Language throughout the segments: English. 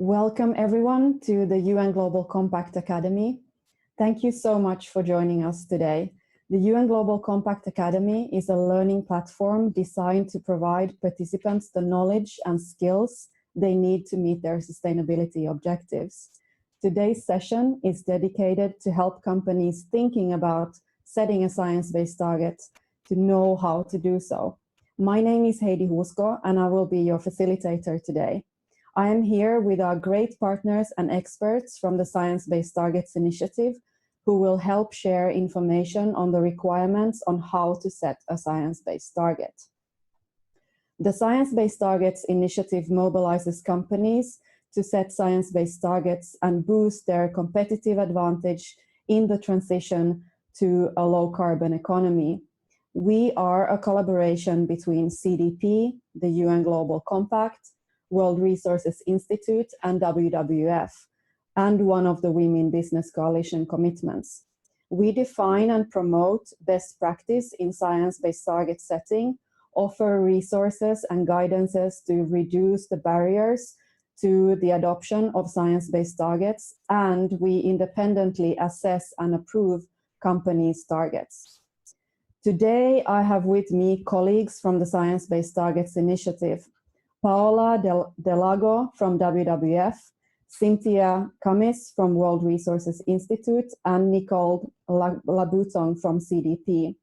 Welcome everyone to the UN Global Compact Academy. Thank you so much for joining us today. The UN Global Compact Academy is a learning platform designed to provide participants the knowledge and skills they need to meet their sustainability objectives. Today's session is dedicated to help companies thinking about setting a science-based target to know how to do so. My name is Heidi Huusko and I will be your facilitator today. I am here with our great partners and experts from the Science Based Targets Initiative who will help share information on the requirements on how to set a science-based target. The Science Based Targets Initiative mobilizes companies to set science-based targets and boost their competitive advantage in the transition to a low-carbon economy. We are a collaboration between CDP, the UN Global Compact, World Resources Institute and WWF, and one of the Women Business Coalition commitments. We define and promote best practice in science-based target setting, offer resources and guidances to reduce the barriers to the adoption of science-based targets, and we independently assess and approve companies' targets. Today, I have with me colleagues from the Science Based Targets Initiative, Paola Delago from WWF, Cynthia Cummins from World Resources Institute, and Nicole Labouton from CDP.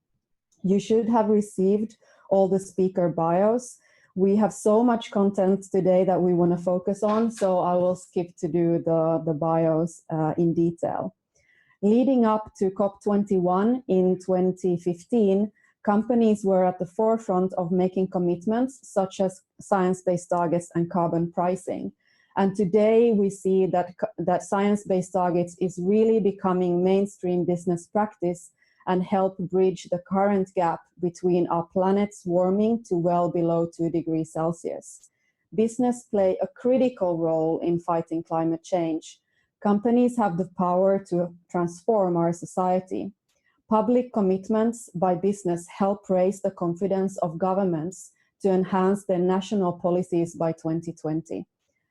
You should have received all the speaker bios. We have so much content today that we want to focus on, so I will skip to do the bios in detail. Leading up to COP21 in 2015, companies were at the forefront of making commitments such as science-based targets and carbon pricing. And today we see that science-based targets is really becoming mainstream business practice and help bridge the current gap between our planet's warming to well below 2 degrees Celsius. Business play a critical role in fighting climate change. Companies have the power to transform our society. Public commitments by business help raise the confidence of governments to enhance their national policies by 2020.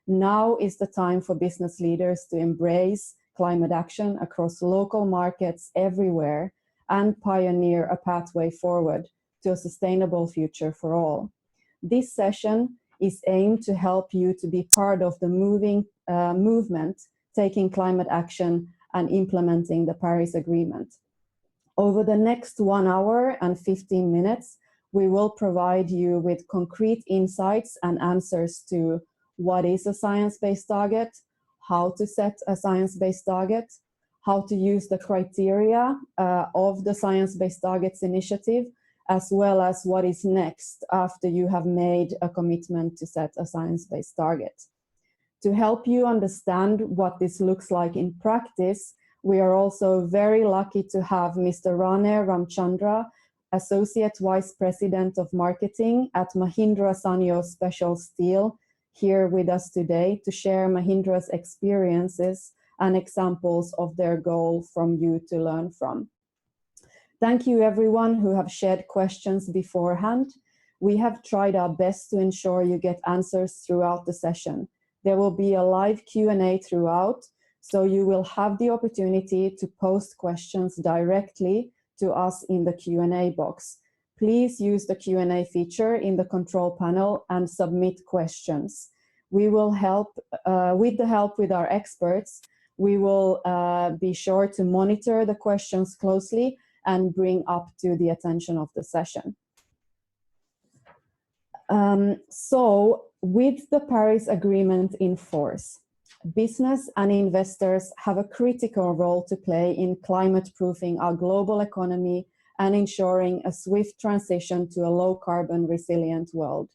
Now is the time for business leaders to embrace climate action across local markets everywhere and pioneer a pathway forward to a sustainable future for all. This session is aimed to help you to be part of the movement, taking climate action and implementing the Paris Agreement. Over the next 1 hour and 15 minutes, we will provide you with concrete insights and answers to what is a science-based target, how to set a science-based target, how to use the criteria of the Science-Based Targets Initiative, as well as what is next after you have made a commitment to set a science-based target. To help you understand what this looks like in practice, we are also very lucky to have Mr. Rane Ramchandra, Associate Vice President of Marketing at Mahindra Sanyo Special Steel, here with us today to share Mahindra's experiences and examples of their goal from you to learn from. Thank you everyone who have shared questions beforehand. We have tried our best to ensure you get answers throughout the session. There will be a live Q&A throughout, so you will have the opportunity to post questions directly to us in the Q&A box. Please use the Q&A feature in the control panel and submit questions. We will help, with our experts, we will be sure to monitor the questions closely and bring up to the attention of the session. So, with the Paris Agreement in force, business and investors have a critical role to play in climate-proofing our global economy and ensuring a swift transition to a low-carbon resilient world.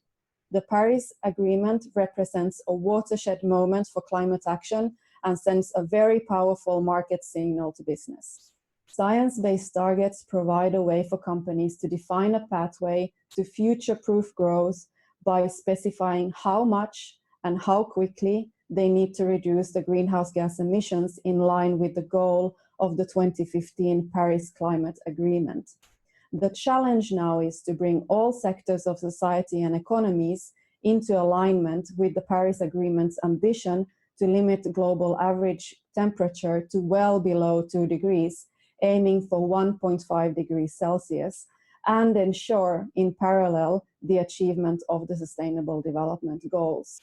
The Paris Agreement represents a watershed moment for climate action and sends a very powerful market signal to business. Science-based targets provide a way for companies to define a pathway to future-proof growth by specifying how much and how quickly they need to reduce the greenhouse gas emissions in line with the goal of the 2015 Paris Climate Agreement. The challenge now is to bring all sectors of society and economies into alignment with the Paris Agreement's ambition to limit global average temperature to well below 2 degrees, aiming for 1.5 degrees Celsius, and ensure in parallel the achievement of the Sustainable Development Goals.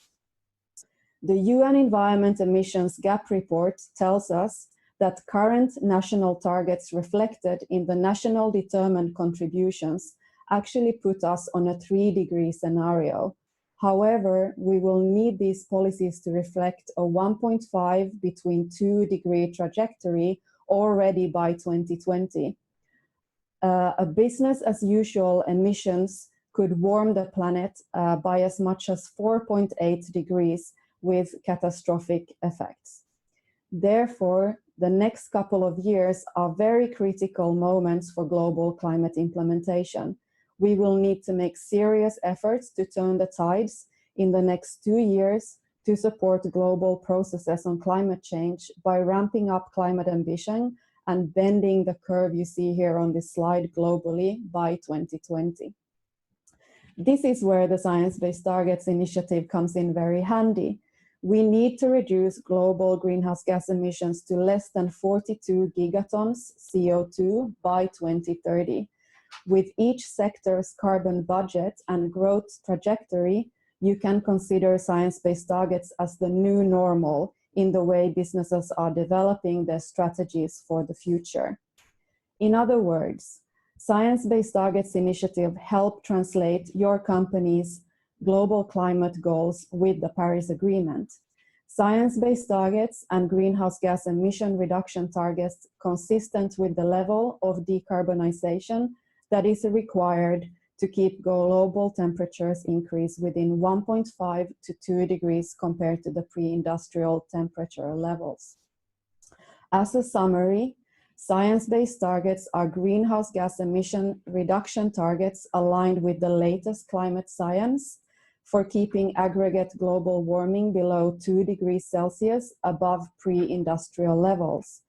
The UN Environment Emissions Gap Report tells us that current national targets reflected in the national determined contributions actually put us on a 3-degree scenario. However, we will need these policies to reflect a 1.5 between 2-degree trajectory already by 2020. A business as usual emissions could warm the planet by as much as 4.8 degrees with catastrophic effects. Therefore, the next couple of years are very critical moments for global climate implementation. We will need to make serious efforts to turn the tides in the next 2 years to support global processes on climate change by ramping up climate ambition and bending the curve you see here on this slide globally by 2020. This is where the Science Based Targets initiative comes in very handy. We need to reduce global greenhouse gas emissions to less than 42 gigatons CO2 by 2030. With each sector's carbon budget and growth trajectory, you can consider science-based targets as the new normal in the way businesses are developing their strategies for the future. In other words, Science-Based Targets initiative help translate your company's global climate goals with the Paris Agreement. Science-based targets and greenhouse gas emission reduction targets consistent with the level of decarbonization that is required to keep global temperatures increase within 1.5 to 2 degrees compared to the pre-industrial temperature levels. As a summary, science-based targets are greenhouse gas emission reduction targets aligned with the latest climate science for keeping aggregate global warming below 2 degrees Celsius above pre-industrial levels.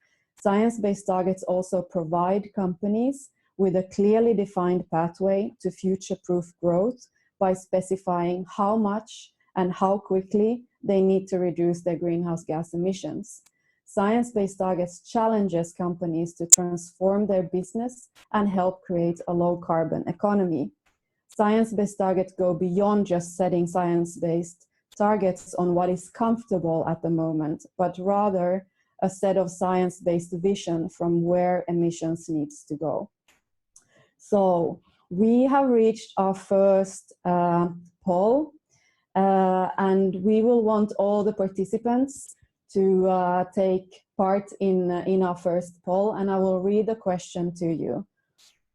Science-based targets also provide companies with a clearly defined pathway to future-proof growth by specifying how much and how quickly they need to reduce their greenhouse gas emissions. Science-based targets challenges companies to transform their business and help create a low-carbon economy. Science-based targets go beyond just setting science-based targets on what is comfortable at the moment, but rather a set of science-based vision from where emissions needs to go. So we have reached our first poll, and we will want all the participants to take part in our first poll, and I will read the question to you.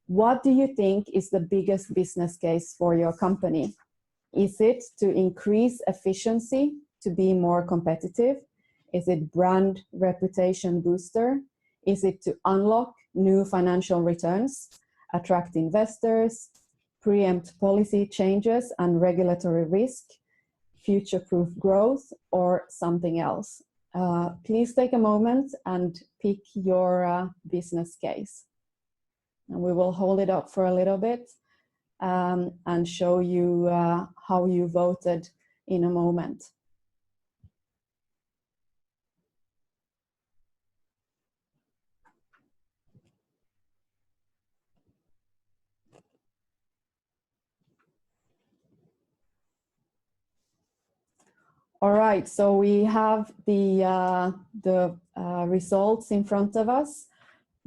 What do you think is the biggest business case for your company? Is it to increase efficiency to be more competitive? Is it brand reputation booster? Is it to unlock new financial returns, attract investors, preempt policy changes and regulatory risk, future-proof growth, or something else? Please take a moment and pick your business case. And we will hold it up for a little bit and show you how you voted in a moment. All right, so we have the results in front of us.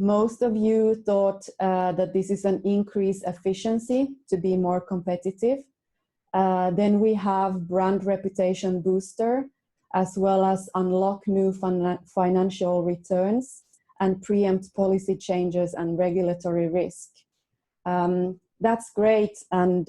Most of you thought that this is an increased efficiency to be more competitive. Then we have brand reputation booster, as well as unlock new financial returns and preempt policy changes and regulatory risk. That's great, and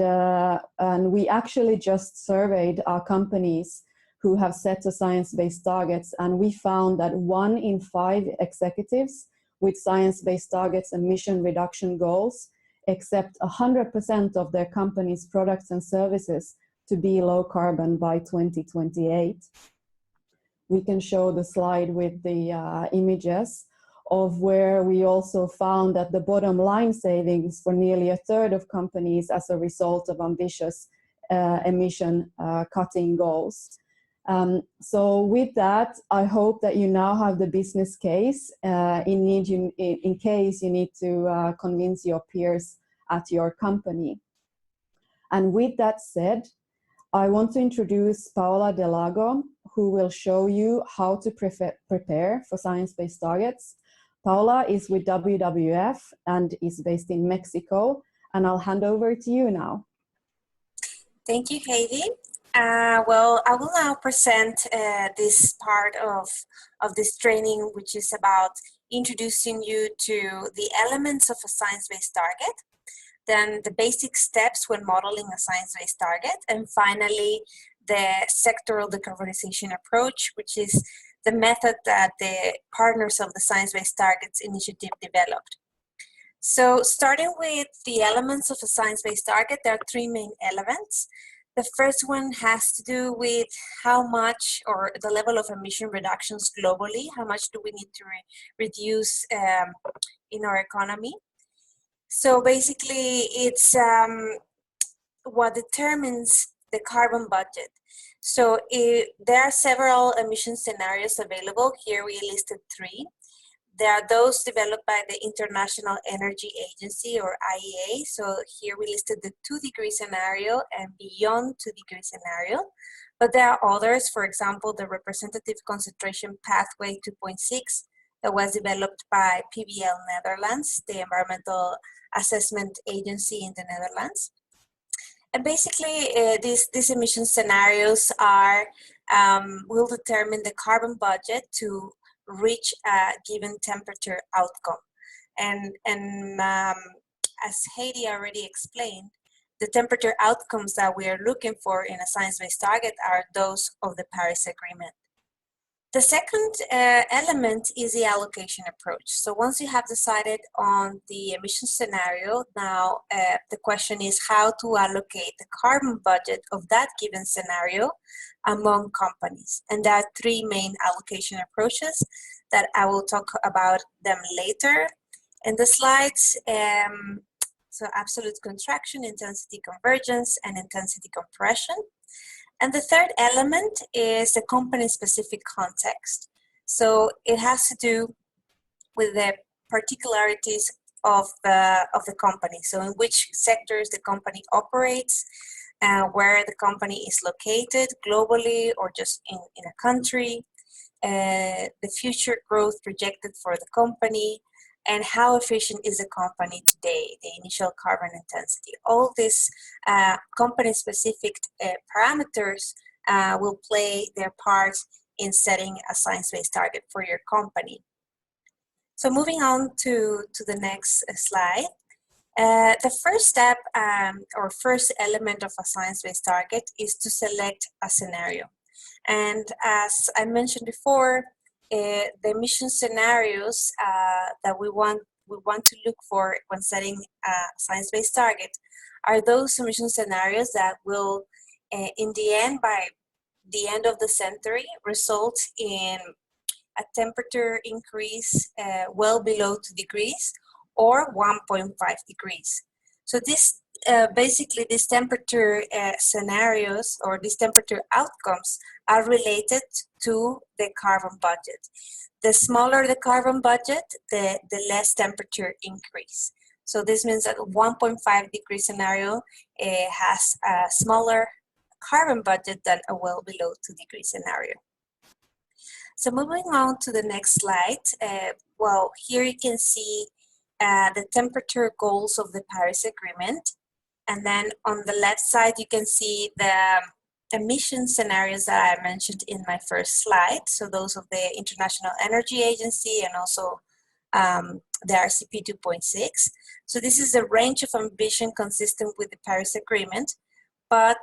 we actually just surveyed our companies who have set a science-based targets, and we found that 1 in 5 executives with science-based targets emission reduction goals accept 100% of their company's products and services to be low carbon by 2028. We can show the slide with the images of where we also found that the bottom line savings for nearly 1/3 of companies as a result of ambitious emission cutting goals. So with that, I hope that you now have the business case in case you need to convince your peers at your company. And with that said, I want to introduce Paola Delago, who will show you how to prepare for science-based targets. Paola is with WWF and is based in Mexico, and I'll hand over to you now. Thank you, Heidi. Well, I will now present this part of this training, which is about introducing you to the elements of a science-based target, then the basic steps when modeling a science-based target, and finally, the Sectoral Decarbonization Approach, which is the method that the partners of the Science-Based Targets Initiative developed. So starting with the elements of a science-based target, there are three main elements. The first one has to do with how much, or the level of emission reductions globally, how much do we need to reduce in our economy. So basically, it's what determines the carbon budget. So there are several emission scenarios available. Here we listed three. There are those developed by the International Energy Agency, or IEA. So here we listed the 2-degree scenario and beyond 2-degree scenario. But there are others, for example, the Representative Concentration Pathway 2.6 that was developed by PBL Netherlands, the Environmental Assessment Agency in the Netherlands. And basically, these emission scenarios are will determine the carbon budget to reach a given temperature outcome. And as Heidi already explained, the temperature outcomes that we are looking for in a science-based target are those of the Paris Agreement. The second element is the allocation approach. So once you have decided on the emission scenario, now the question is how to allocate the carbon budget of that given scenario among companies. And there are three main allocation approaches that I will talk about them later in the slides. So absolute contraction, intensity convergence, and intensity compression. And the third element is the company-specific context. So it has to do with the particularities of the company. So in which sectors the company operates, where the company is located globally or just in a country, the future growth projected for the company, and how efficient is the company today, the initial carbon intensity. All these company-specific parameters will play their part in setting a science-based target for your company. So moving on to the next slide. The first step or first element of a science-based target is to select a scenario. And as I mentioned before, the emission scenarios that we want to look for when setting a science-based target are those emission scenarios that will, in the end, by the end of the century, result in a temperature increase well below 2 degrees or 1.5 degrees. So this basically these temperature scenarios or these temperature outcomes are related to the carbon budget. The smaller the carbon budget, the less temperature increase. So this means that a 1.5 degree scenario has a smaller carbon budget than a well below 2 degree scenario. So moving on to the next slide, well, here you can see the temperature goals of the Paris Agreement. And then on the left side, you can see the emission scenarios that I mentioned in my first slide. So those of the International Energy Agency and also the RCP 2.6. So this is a range of ambition consistent with the Paris Agreement, but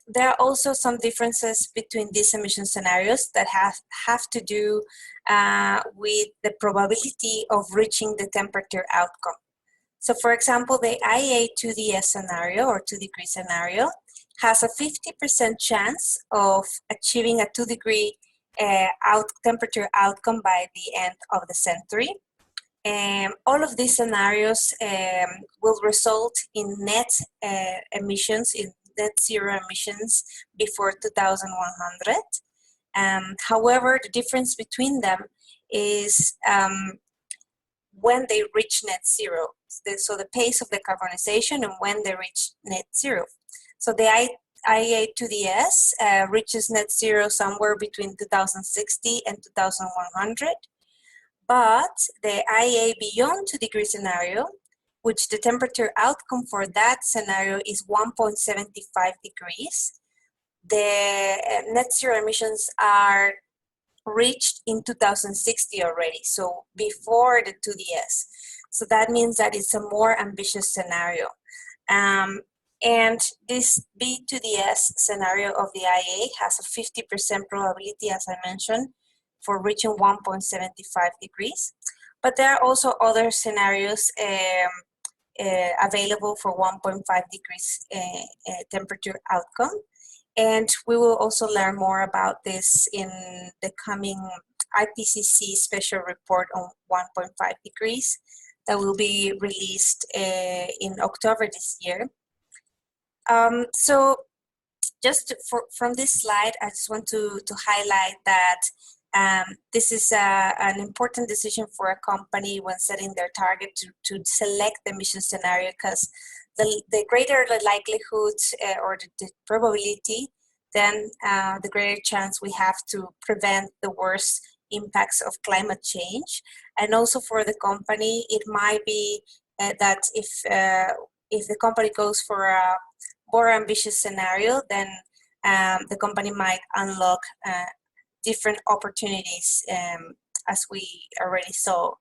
there are also some differences between these emission scenarios that have to do with the probability of reaching the temperature outcome. So for example, the IEA 2DS scenario or 2 degree scenario has a 50% chance of achieving a 2 degree temperature outcome by the end of the century. All of these scenarios will result in net emissions, in net zero emissions before 2100. However, the difference between them is when they reach net zero. So the pace of decarbonization and when they reach net zero. So the IEA-2DS reaches net zero somewhere between 2060 and 2100. But the IEA beyond 2 degree scenario, which the temperature outcome for that scenario is 1.75 degrees, the net zero emissions are reached in 2060 already, so before the 2DS. So that means that it's a more ambitious scenario. And this B2DS scenario of the IEA has a 50% probability, as I mentioned, for reaching 1.75 degrees. But there are also other scenarios available for 1.5 degrees temperature outcome. And we will also learn more about this in the coming IPCC special report on 1.5 degrees that will be released in October this year. So just from this slide, I just want to highlight that this is an important decision for a company when setting their target to select the emission scenario, because the greater the likelihood or the probability, then the greater chance we have to prevent the worst impacts of climate change. And also for the company, it might be that if the company goes for a more ambitious scenario, then the company might unlock different opportunities, as we already saw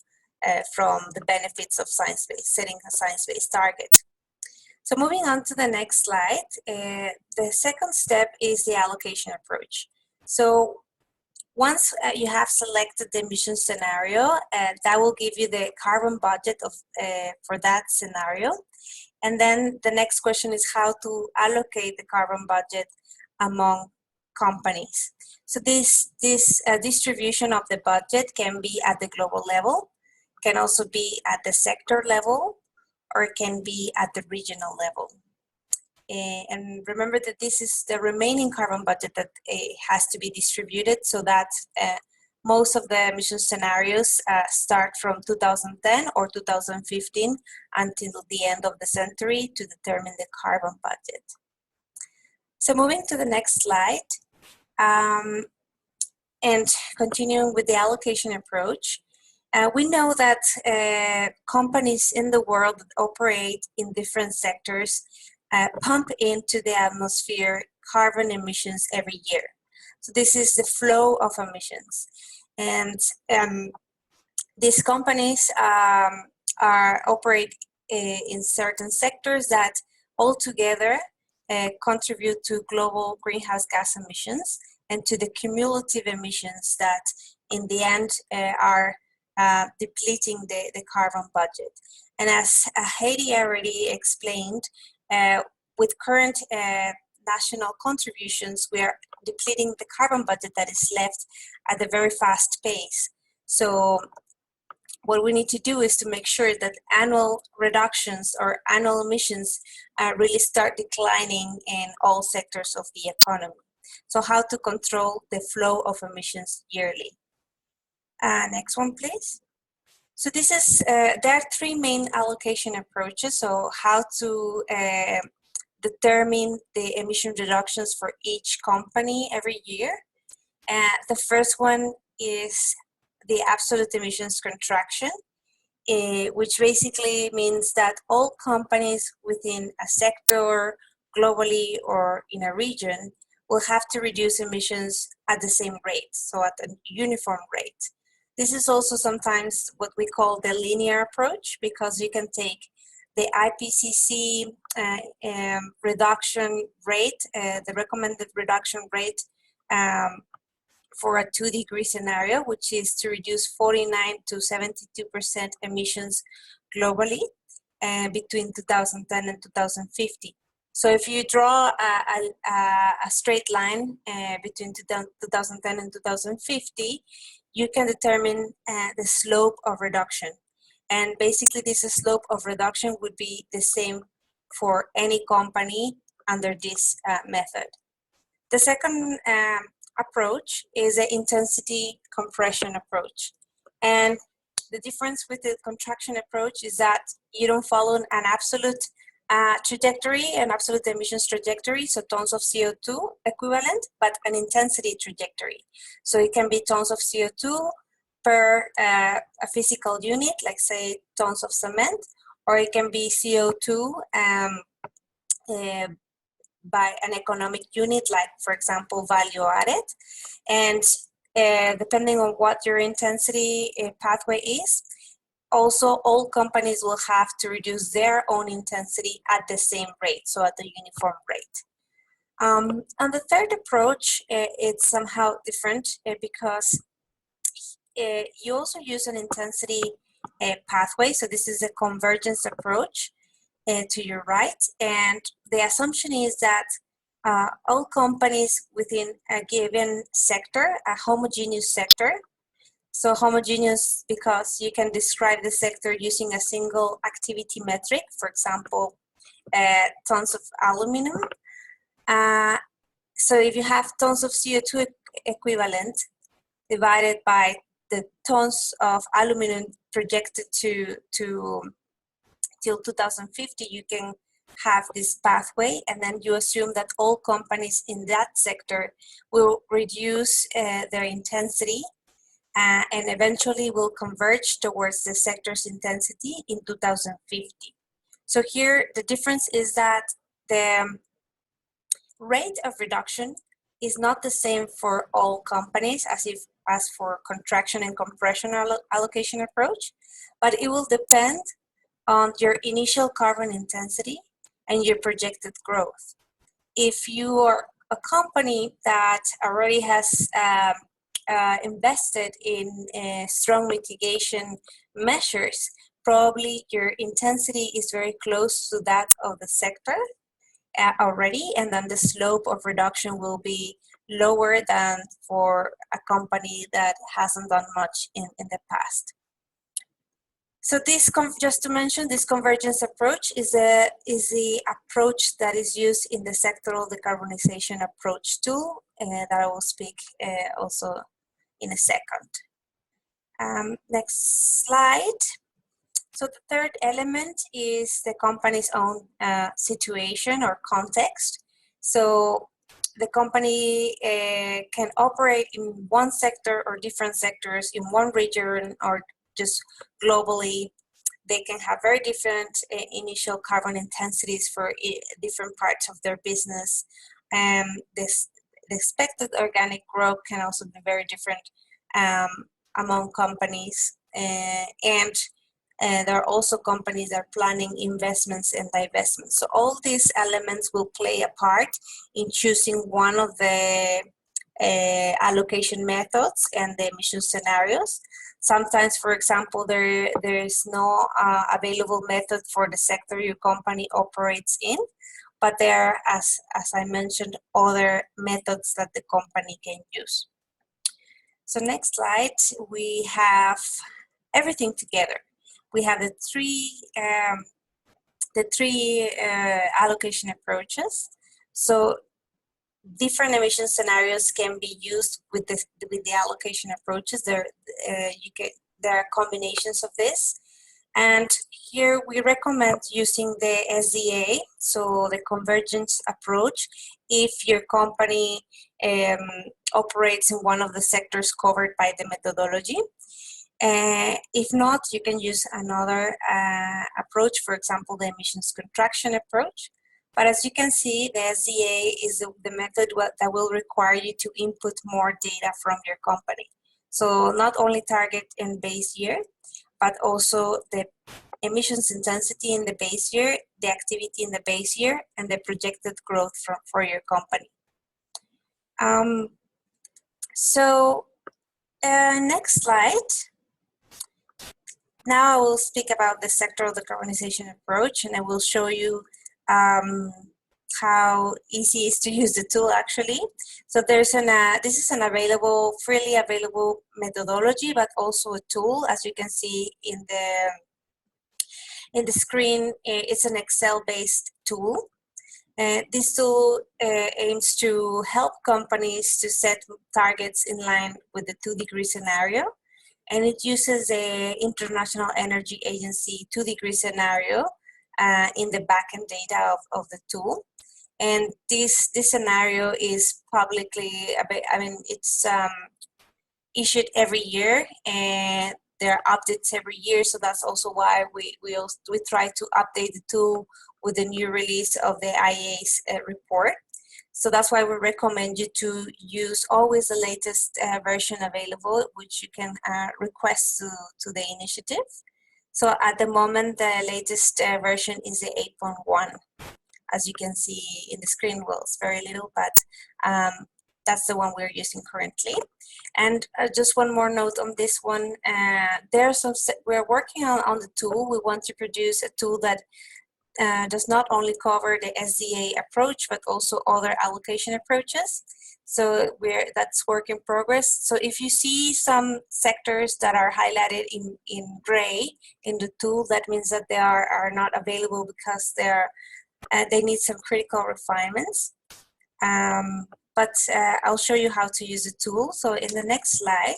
from the benefits of setting a science-based target. So moving on to the next slide, the second step is the allocation approach. So once you have selected the emission scenario, that will give you the carbon budget for that scenario. And then the next question is how to allocate the carbon budget among companies. So this distribution of the budget can be at the global level, can also be at the sector level, or it can be at the regional level. And remember that this is the remaining carbon budget that has to be distributed, so that most of the emission scenarios start from 2010 or 2015 until the end of the century to determine the carbon budget. So moving to the next slide, and continuing with the allocation approach, we know that companies in the world that operate in different sectors pump into the atmosphere carbon emissions every year. So this is the flow of emissions. And these companies operate in certain sectors that altogether contribute to global greenhouse gas emissions and to the cumulative emissions that in the end are depleting the carbon budget. And as Heidi already explained, with current national contributions, we are depleting the carbon budget that is left at a very fast pace. So what we need to do is to make sure that annual reductions or annual emissions really start declining in all sectors of the economy. So how to control the flow of emissions yearly. Next one, please. So this is, there are three main allocation approaches. So how to determine the emission reductions for each company every year. The first one is the absolute emissions contraction, which basically means that all companies within a sector, globally or in a region, will have to reduce emissions at the same rate, so at a uniform rate. This is also sometimes what we call the linear approach, because you can take the IPCC reduction rate, the recommended reduction rate for a 2-degree scenario, which is to reduce 49 to 72% emissions globally between 2010 and 2050. So if you draw a straight line between 2010 and 2050, you can determine the slope of reduction. And basically this slope of reduction would be the same for any company under this method. The second approach is an intensity compression approach. And the difference with the contraction approach is that you don't follow an absolute trajectory, an absolute emissions trajectory, so tons of CO2 equivalent, but an intensity trajectory. So it can be tons of CO2 per a physical unit, like say tons of cement, or it can be CO2 by an economic unit, like for example, value added. And depending on what your intensity pathway is, also all companies will have to reduce their own intensity at the same rate, so at the uniform rate. And the third approach, it's somehow different because you also use an intensity pathway. So this is a convergence approach to your right. And the assumption is that all companies within a given sector, a homogeneous sector, so homogeneous because you can describe the sector using a single activity metric, for example, tons of aluminum. So if you have tons of CO2 equivalent divided by the tons of aluminum projected to till 2050, you can have this pathway, and then you assume that all companies in that sector will reduce their intensity and eventually will converge towards the sector's intensity in 2050. So here the difference is that the rate of reduction is not the same for all companies as for contraction and compression allocation approach, but it will depend on your initial carbon intensity and your projected growth. If you are a company that already has invested in strong mitigation measures, probably your intensity is very close to that of the sector already, and then the slope of reduction will be lower than for a company that hasn't done much in the past. So this, just to mention, this convergence approach is the approach that is used in the Sectoral Decarbonization Approach tool that I will speak also in a second. Next slide. So the third element is the company's own situation or context. So the company can operate in one sector or different sectors in one region or just globally. They can have very different initial carbon intensities for different parts of their business. The expected organic growth can also be very different among companies. And there are also companies that are planning investments and divestments. So all these elements will play a part in choosing one of the allocation methods and the emission scenarios. Sometimes, for example, there is no available method for the sector your company operates in, but there are, as I mentioned, other methods that the company can use. So next slide, we have everything together. We have the three allocation approaches. So different emission scenarios can be used with the allocation approaches. There are combinations of this, and here we recommend using the SDA, so the convergence approach, if your company operates in one of the sectors covered by the methodology. If not, you can use another approach, for example, the emissions contraction approach. But as you can see, the SDA is the method that will require you to input more data from your company. So not only target in base year, but also the emissions intensity in the base year, the activity in the base year, and the projected growth for your company. Next slide. Now I will speak about the sectoral decarbonization approach, and I will show you how easy it is to use the tool actually. So there's this is an freely available methodology, but also a tool. As you can see in the screen, it's an Excel-based tool. This tool aims to help companies to set targets in line with the 2-degree scenario, and it uses the International Energy Agency 2-degree scenario in the backend data of the tool. And this scenario is publicly, it's issued every year, and there are updates every year. So that's also why we try to update the tool with the new release of the IEA's report. So that's why we recommend you to use always the latest version available, which you can request to the initiative. So at the moment, the latest version is the 8.1. As you can see in the screen, well, it's very little, but that's the one we're using currently. And just one more note on this one, we're working on the tool. We want to produce a tool that does not only cover the SDA approach, but also other allocation approaches. So that's work in progress. So if you see some sectors that are highlighted in gray in the tool, that means that they are not available because they need some critical refinements. But I'll show you how to use the tool. So in the next slide,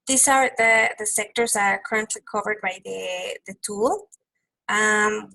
these are the sectors that are currently covered by the tool.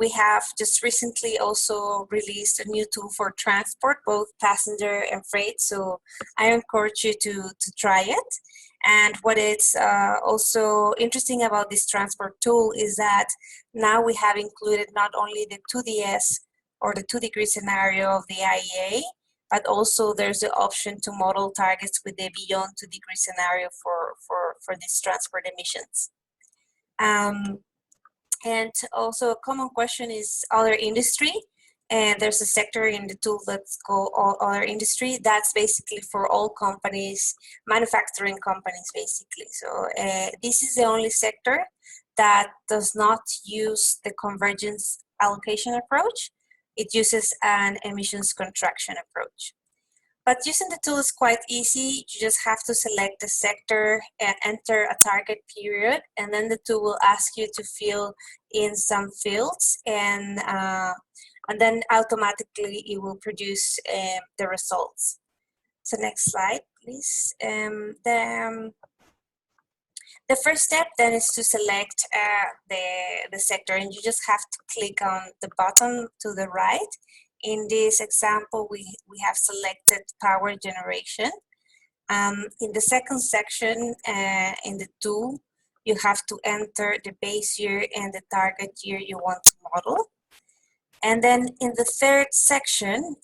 We have just recently also released a new tool for transport, both passenger and freight. So I encourage you to try it. And what is also interesting about this transport tool is that now we have included not only the 2DS or the 2-degree scenario of the IEA, but also there's the option to model targets with the beyond 2-degree scenario for these transport emissions. And also a common question is other industry. And there's a sector in the tool that's called other industry. That's basically for all companies, manufacturing companies, basically. So this is the only sector that does not use the convergence allocation approach. It uses an emissions contraction approach. But using the tool is quite easy. You just have to select the sector and enter a target period, and then the tool will ask you to fill in some fields, and then automatically it will produce the results. So next slide, please. The first step then is to select the sector, and you just have to click on the button to the right. In this example, we have selected power generation. In the second section in the tool, you have to enter the base year and the target year you want to model. And then in the third section,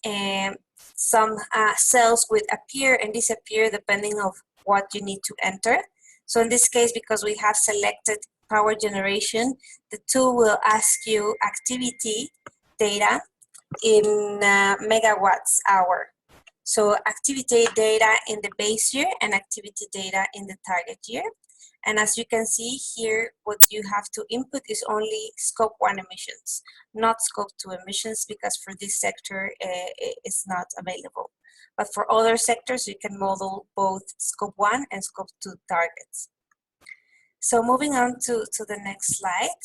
some cells will appear and disappear depending on what you need to enter. So in this case, because we have selected power generation, the tool will ask you activity data in megawatts hour. So activity data in the base year and activity data in the target year. And as you can see here, what you have to input is only scope 1 emissions, not scope 2 emissions, because for this sector, it's not available. But for other sectors, you can model both scope 1 and scope 2 targets. So moving on to the next slide,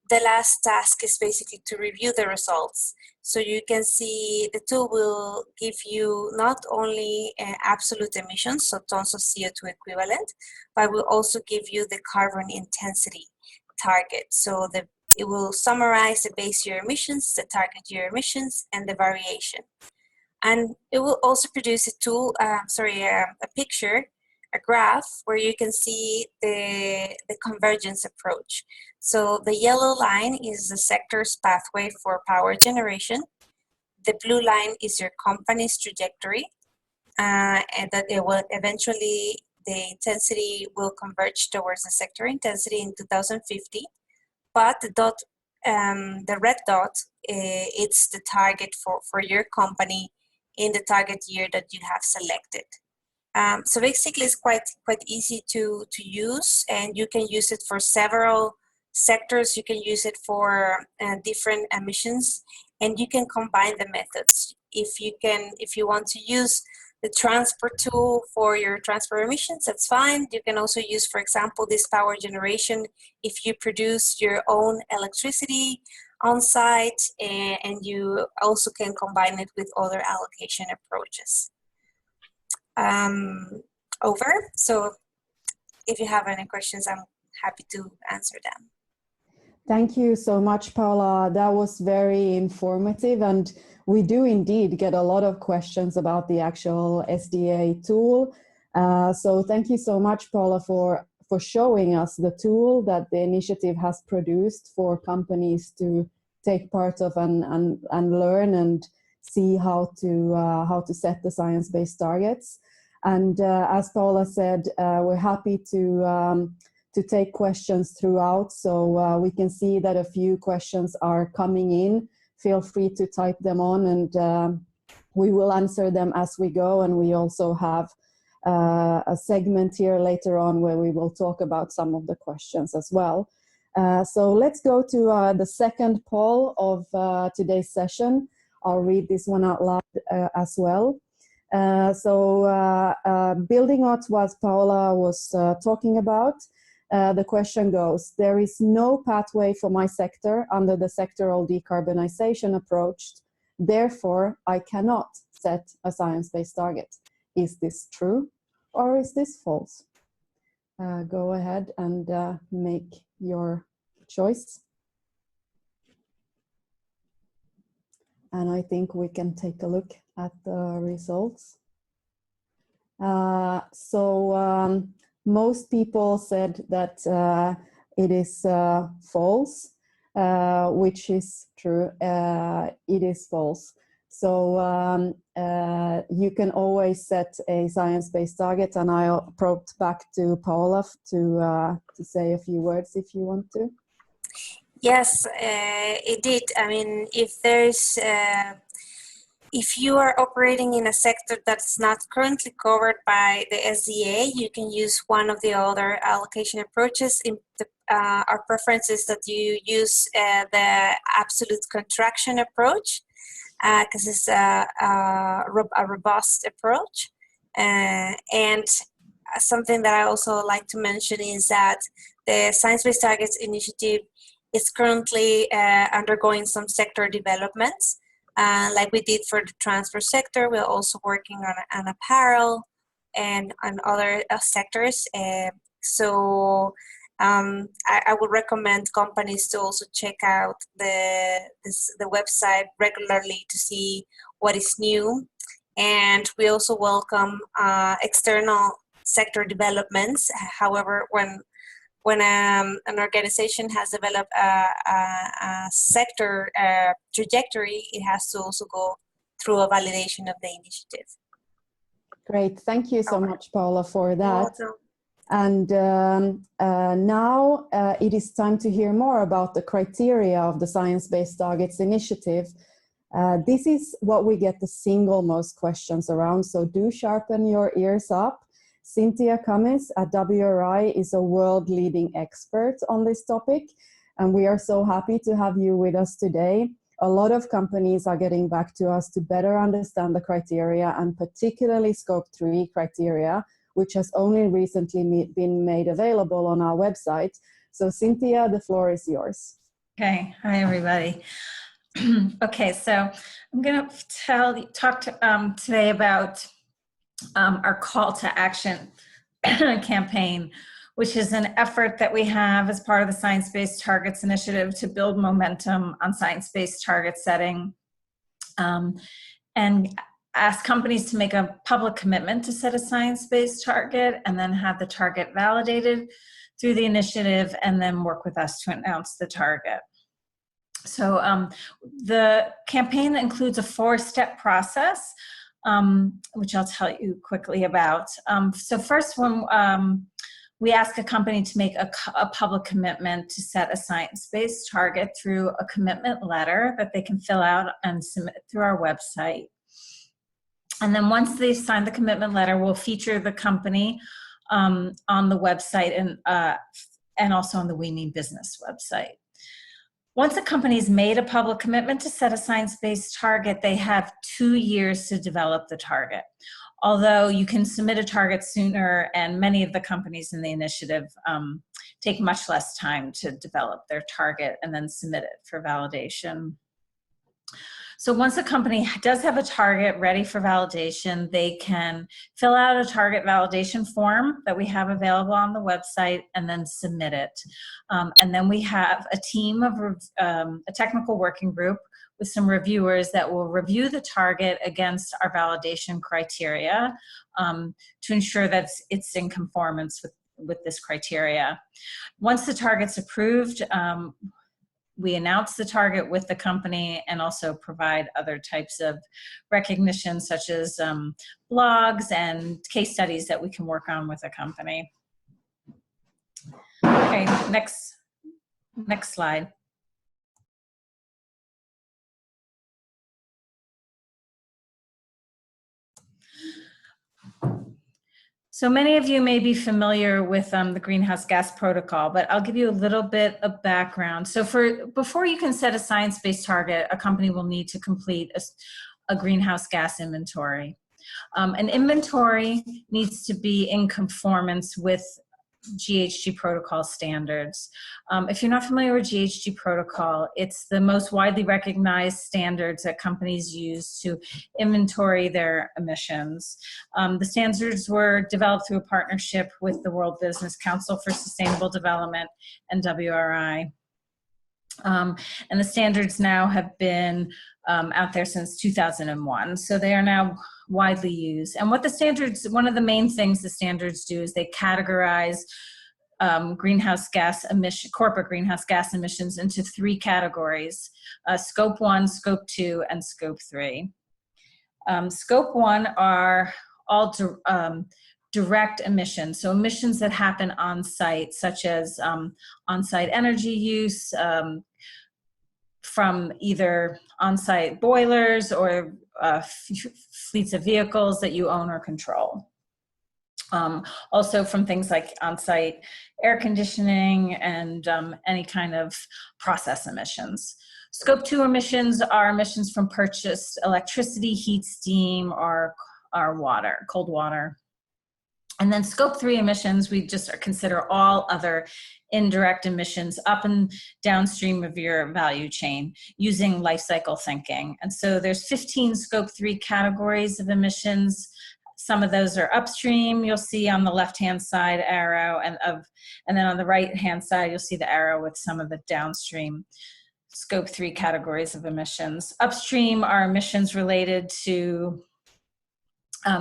the last task is basically to review the results. So you can see the tool will give you not only absolute emissions, so tons of CO2 equivalent, but will also give you the carbon intensity target. So it will summarize the base year emissions, the target year emissions, and the variation. And it will also produce a picture, a graph where you can see the convergence approach. So the yellow line is the sector's pathway for power generation. The blue line is your company's trajectory, and that it will eventually, the intensity will converge towards the sector intensity in 2050. But the red dot, it's the target for your company in the target year that you have selected. So basically, it's quite easy to use, and you can use it for several sectors. You can use it for different emissions, and you can combine the methods. If you want to use the transport tool for your transport emissions, that's fine. You can also use, for example, this power generation if you produce your own electricity on-site, and you also can combine it with other allocation approaches. Over. So if you have any questions, I'm happy to answer them. Thank you so much, Paula. That was very informative, and we do indeed get a lot of questions about the actual SDA tool. So thank you so much, Paula, for showing us the tool that the initiative has produced for companies to take part of and learn and see how to set the science-based targets. And as Paula said, we're happy to take questions throughout. So we can see that a few questions are coming in. Feel free to type them on, and we will answer them as we go. And we also have a segment here later on where we will talk about some of the questions as well. So let's go to the second poll of today's session. I'll read this one out loud as well. Building on what Paula was talking about, the question goes, there is no pathway for my sector under the sectoral decarbonization approach. Therefore, I cannot set a science-based target. Is this true or is this false? Go ahead and make your choice. And I think we can take a look at the results. Most people said that it is false, which is true. It is false. So you can always set a science-based target, and I'll prompt back to Paula to say a few words if you want to. Yes, it did. I mean, if you are operating in a sector that's not currently covered by the SDA, you can use one of the other allocation approaches. Our preference is that you use the absolute contraction approach, because it's a robust approach. And something that I also like to mention is that the Science-Based Targets Initiative is currently undergoing some sector developments. Like we did for the transport sector, we're also working on apparel and on other sectors. So I would recommend companies to also check out the website regularly to see what is new. And we also welcome external sector developments. However, when an organization has developed a sector trajectory, it has to also go through a validation of the initiative. Great, thank you so much, Paula, for that. You're welcome. And now it is time to hear more about the criteria of the Science-Based Targets Initiative. This is what we get the single most questions around, so do sharpen your ears up. Cynthia Cummins at WRI is a world-leading expert on this topic, and we are so happy to have you with us today. A lot of companies are getting back to us to better understand the criteria, and particularly Scope 3 criteria, which has only recently been made available on our website. So Cynthia, the floor is yours. Okay, hi everybody. Okay, so I'm going to talk today about our call to action campaign, which is an effort that we have as part of the Science-Based Targets Initiative to build momentum on science-based target setting and ask companies to make a public commitment to set a science-based target and then have the target validated through the initiative and then work with us to announce the target. So the campaign includes a 4-step process, which I'll tell you quickly about. So first, when we ask a company to make a public commitment to set a science-based target through a commitment letter that they can fill out and submit through our website. And then once they sign the commitment letter, we'll feature the company on the website and also on the We Mean Business website. Once a company's made a public commitment to set a science-based target, they have 2 years to develop the target. although you can submit a target sooner, and many of the companies in the initiative take much less time to develop their target and then submit it for validation. So once a company does have a target ready for validation, they can fill out a target validation form that we have available on the website and then submit it. And then we have a team of a technical working group with some reviewers that will review the target against our validation criteria to ensure that it's in conformance with this criteria. Once the target's approved, we announce the target with the company and also provide other types of recognition, such as blogs and case studies that we can work on with a company. Okay, next slide. So many of you may be familiar with the greenhouse gas protocol, but I'll give you a little bit of background. So before you can set a science-based target, a company will need to complete a greenhouse gas inventory. An inventory needs to be in conformance with GHG protocol standards. If you're not familiar with GHG protocol, it's the most widely recognized standards that companies use to inventory their emissions. The standards were developed through a partnership with the World Business Council for Sustainable Development and WRI. And the standards now have been out there since 2001, so they are now widely used. And what the standards, one of the main things the standards do is they categorize greenhouse gas emission, corporate greenhouse gas emissions into 3 categories: Scope 1, Scope 2, and Scope 3. Scope 1 are all direct emissions, so emissions that happen on site, such as on-site energy use, from either on-site boilers or fleets of vehicles that you own or control. Also from things like on-site air conditioning and any kind of process emissions. Scope 2 emissions are emissions from purchased electricity, heat, steam, or water, cold water. And then Scope 3 emissions, we just consider all other indirect emissions up and downstream of your value chain using life cycle thinking. And so there's 15 Scope 3 categories of emissions. Some of those are upstream, you'll see on the left-hand side arrow, and then on the right-hand side, you'll see the arrow with some of the downstream Scope 3 categories of emissions. Upstream are emissions related to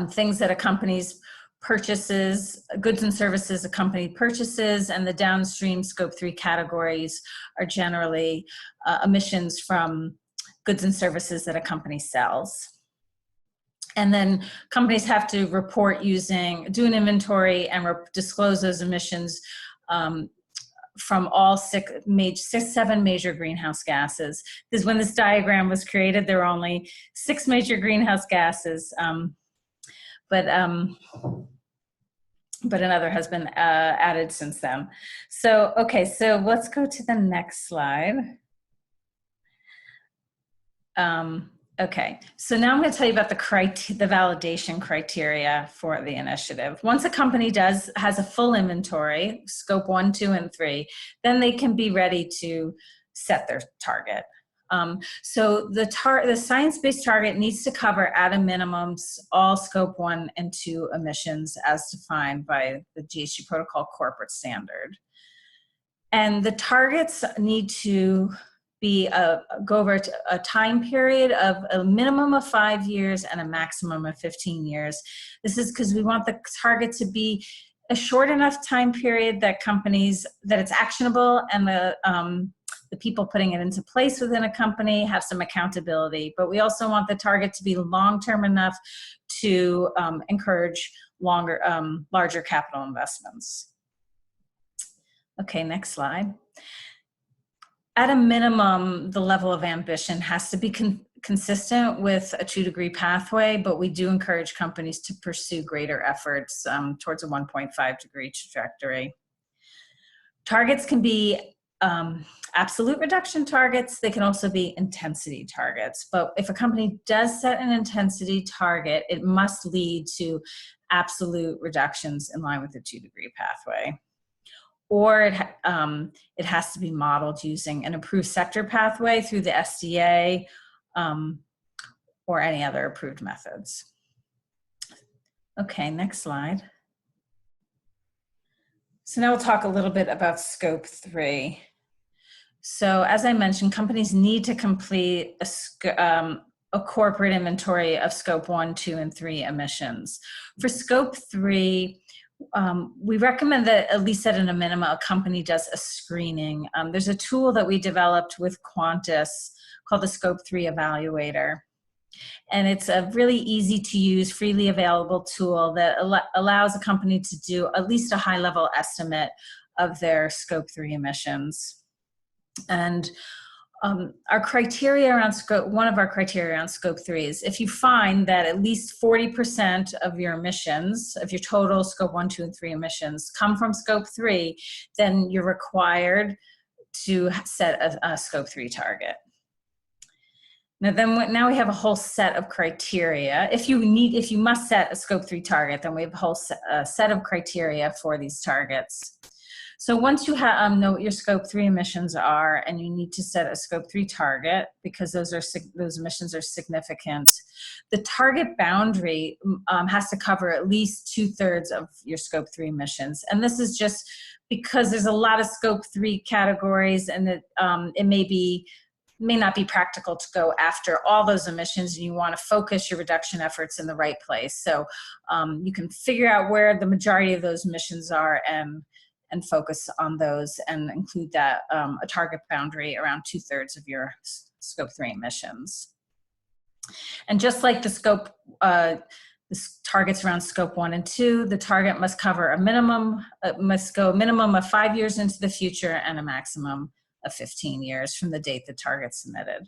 things that a company's purchases, goods and services a company purchases, and the downstream Scope 3 categories are generally emissions from goods and services that a company sells. And then companies have to report do an inventory and disclose those emissions from all seven major greenhouse gases. Because when this diagram was created, there were only 6 major greenhouse gases. But another has been added since then. So, okay, so let's go to the next slide. Okay, so now I'm going to tell you about the validation criteria for the initiative. Once a company has a full inventory, Scope 1, 2, and 3, then they can be ready to set their target. So the science-based target needs to cover at a minimum all Scope 1 and 2 emissions as defined by the GHG Protocol corporate standard. And the targets need to go over a time period of a minimum of 5 years and a maximum of 15 years. This is because we want the target to be a short enough time period that it's actionable, and the people putting it into place within a company have some accountability. But we also want the target to be long-term enough to encourage larger capital investments. Okay, next slide. At a minimum, the level of ambition has to be consistent with a 2-degree pathway, but we do encourage companies to pursue greater efforts towards a 1.5-degree trajectory. Targets can be absolute reduction targets. They can also be intensity targets. But if a company does set an intensity target, it must lead to absolute reductions in line with the 2-degree pathway. Or it has to be modeled using an approved sector pathway through the SDA or any other approved methods. Okay, next slide. So now we'll talk a little bit about Scope 3. So as I mentioned, companies need to complete a corporate inventory of Scope 1, 2, and 3 emissions. For Scope 3, we recommend that at least at a minimum, a company does a screening. There's a tool that we developed with Qantas called the Scope 3 Evaluator. And it's a really easy to use, freely available tool that allows a company to do at least a high level estimate of their Scope 3 emissions. And our criteria around one of our criteria around Scope 3 is if you find that at least 40% of your emissions, of your total Scope 1, 2, and 3 emissions come from Scope 3, then you're required to set a Scope 3 target. Now we have a whole set of criteria. If you must set a Scope 3 target, then we have a whole set of criteria for these targets. So once you know what your Scope 3 emissions are, and you need to set a Scope 3 target because those emissions are significant, the target boundary has to cover at least 2/3 of your Scope 3 emissions. And this is just because there's a lot of Scope 3 categories, and it may not be practical to go after all those emissions, and you want to focus your reduction efforts in the right place. So you can figure out where the majority of those emissions are and focus on those and include that a target boundary around 2/3 of your Scope 3 emissions. And just like the targets around Scope 1 and 2, the target must cover must go a minimum of 5 years into the future and a maximum of 15 years from the date the target's submitted.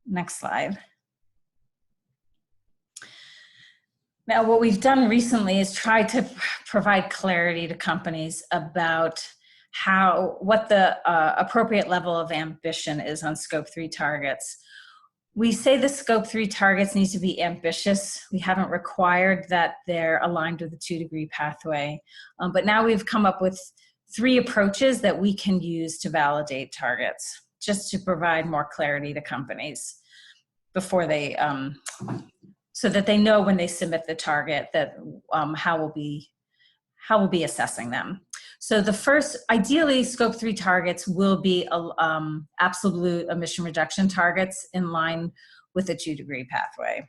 Next slide. Now, what we've done recently is try to provide clarity to companies about what the appropriate level of ambition is on Scope 3 targets. We say the Scope 3 targets need to be ambitious. We haven't required that they're aligned with the 2-degree pathway, but now we've come up with 3 approaches that we can use to validate targets, just to provide more clarity to companies before they, so that they know when they submit the target that how we'll be assessing them. So the first, ideally, Scope 3 targets will be absolute emission reduction targets in line with the 2-degree pathway,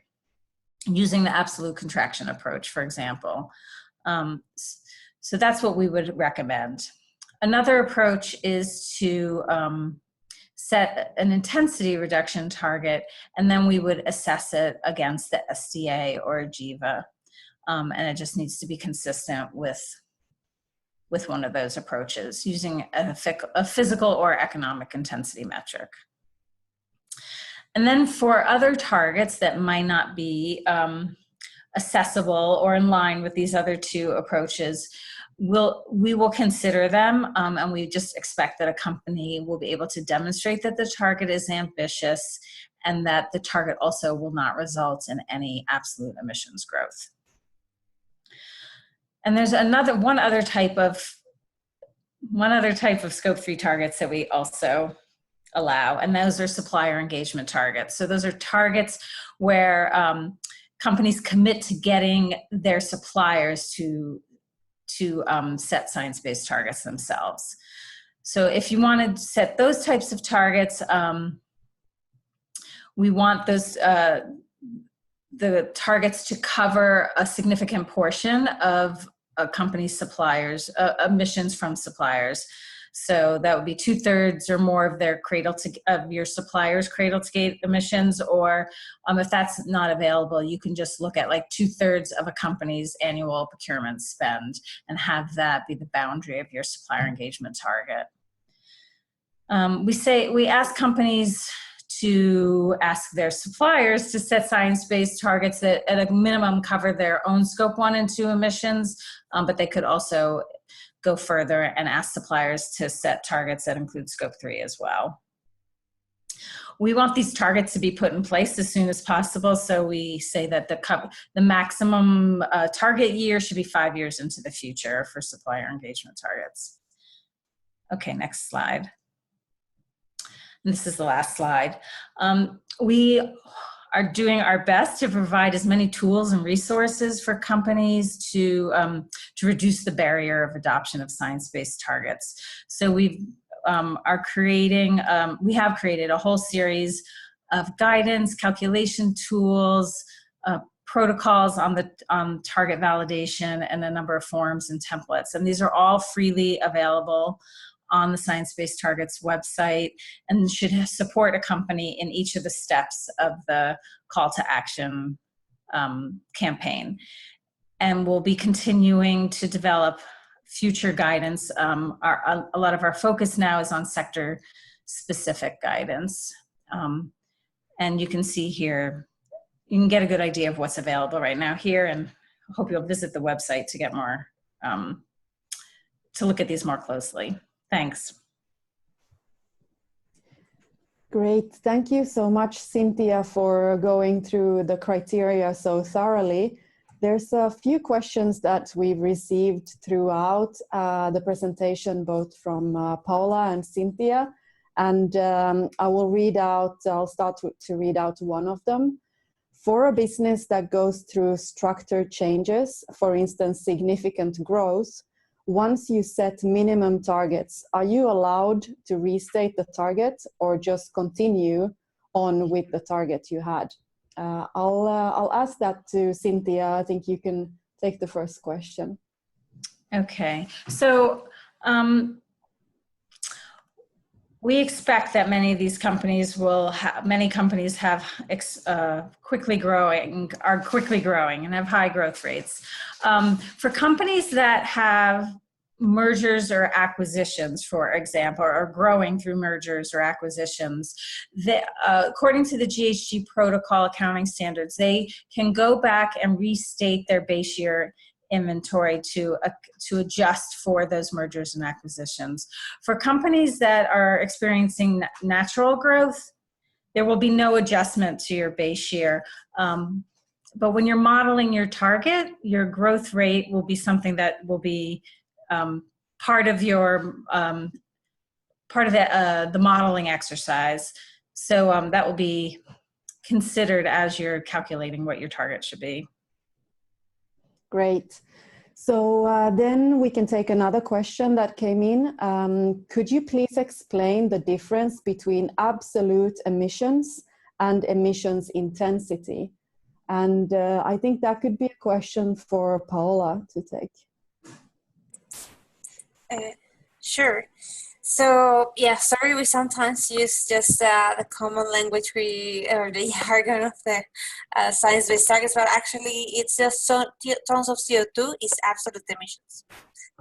using the absolute contraction approach, for example. So that's what we would recommend. Another approach is to set an intensity reduction target, and then we would assess it against the SDA or AGEVA. And it just needs to be consistent with one of those approaches, using a physical or economic intensity metric. And then for other targets that might not be accessible or in line with these other 2 approaches, we will consider them, and we just expect that a company will be able to demonstrate that the target is ambitious and that the target also will not result in any absolute emissions growth. And there's one other type of Scope 3 targets that we also allow, and those are supplier engagement targets. So those are targets where companies commit to getting their suppliers to set science-based targets themselves. So if you want to set those types of targets, we want the targets to cover a significant portion of a company's suppliers, emissions from suppliers. So that would be 2/3 or more of their of your suppliers' cradle-to-gate emissions, or if that's not available, you can just look at like 2/3 of a company's annual procurement spend and have that be the boundary of your supplier engagement target. We ask companies to ask their suppliers to set science-based targets that at a minimum cover their own Scope 1 and 2 emissions, but they could also go further and ask suppliers to set targets that include Scope 3 as well. We want these targets to be put in place as soon as possible, so we say that the maximum target year should be 5 years into the future for supplier engagement targets. Okay, next slide. And this is the last slide. We are doing our best to provide as many tools and resources for companies to reduce the barrier of adoption of science-based targets. So we have created a whole series of guidance, calculation tools, protocols on target validation, and a number of forms and templates. And these are all freely available on the Science Based Targets website and should support a company in each of the steps of the call to action campaign. And we'll be continuing to develop future guidance. A lot of our focus now is on sector specific guidance. And you can see here, you can get a good idea of what's available right now here, and I hope you'll visit the website to get more, to look at these more closely. Thanks. Great. Thank you so much, Cynthia, for going through the criteria so thoroughly. There's a few questions that we've received throughout the presentation, both from Paula and Cynthia. And I'll start to read out one of them. For a business that goes through structure changes, for instance, significant growth, once you set minimum targets, are you allowed to restate the target or just continue on with the target you had? I'll ask that to Cynthia. I think you can take the first question. Okay, so we expect that many of these companies are quickly growing and have high growth rates. For companies that have mergers or acquisitions, for example, or growing through mergers or acquisitions, according to the GHG protocol accounting standards, they can go back and restate their base year inventory to adjust for those mergers and acquisitions. For companies that are experiencing natural growth, there will be no adjustment to your base year. But when you're modeling your target, your growth rate will be something that will be part of your the modeling exercise. So that will be considered as you're calculating what your target should be. Great. So then we can take another question that came in. Could you please explain the difference between absolute emissions and emissions intensity? And I think that could be a question for Paula to take. Sure. So yeah, sorry, we sometimes use just the common language or the jargon of the science-based targets, but actually it's just tons of CO2 is absolute emissions.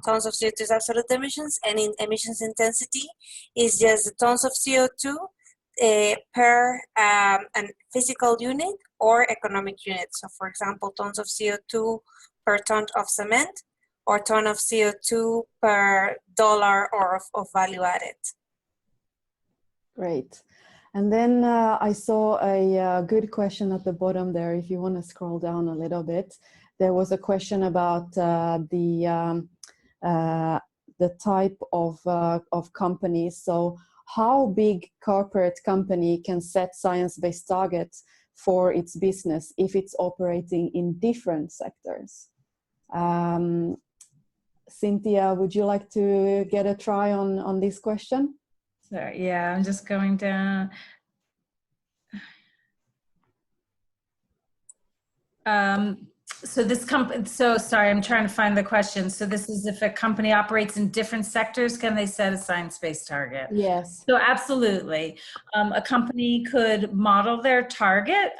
Tons of CO2 is absolute emissions, and in emissions intensity is just the tons of CO2 per an physical unit or economic unit. So for example, tons of CO2 per ton of cement, or ton of CO2 per dollar or of value added. Great. And then I saw a good question at the bottom there. If you want to scroll down a little bit, there was a question about the type of companies. So how big corporate company can set science-based targets for its business if it's operating in different sectors? Cynthia, would you like to get a try on this question? So yeah, I'm just going down. So sorry, I'm trying to find the question. So this is if a company operates in different sectors, can they set a science-based target? Yes. So absolutely. A company could model their target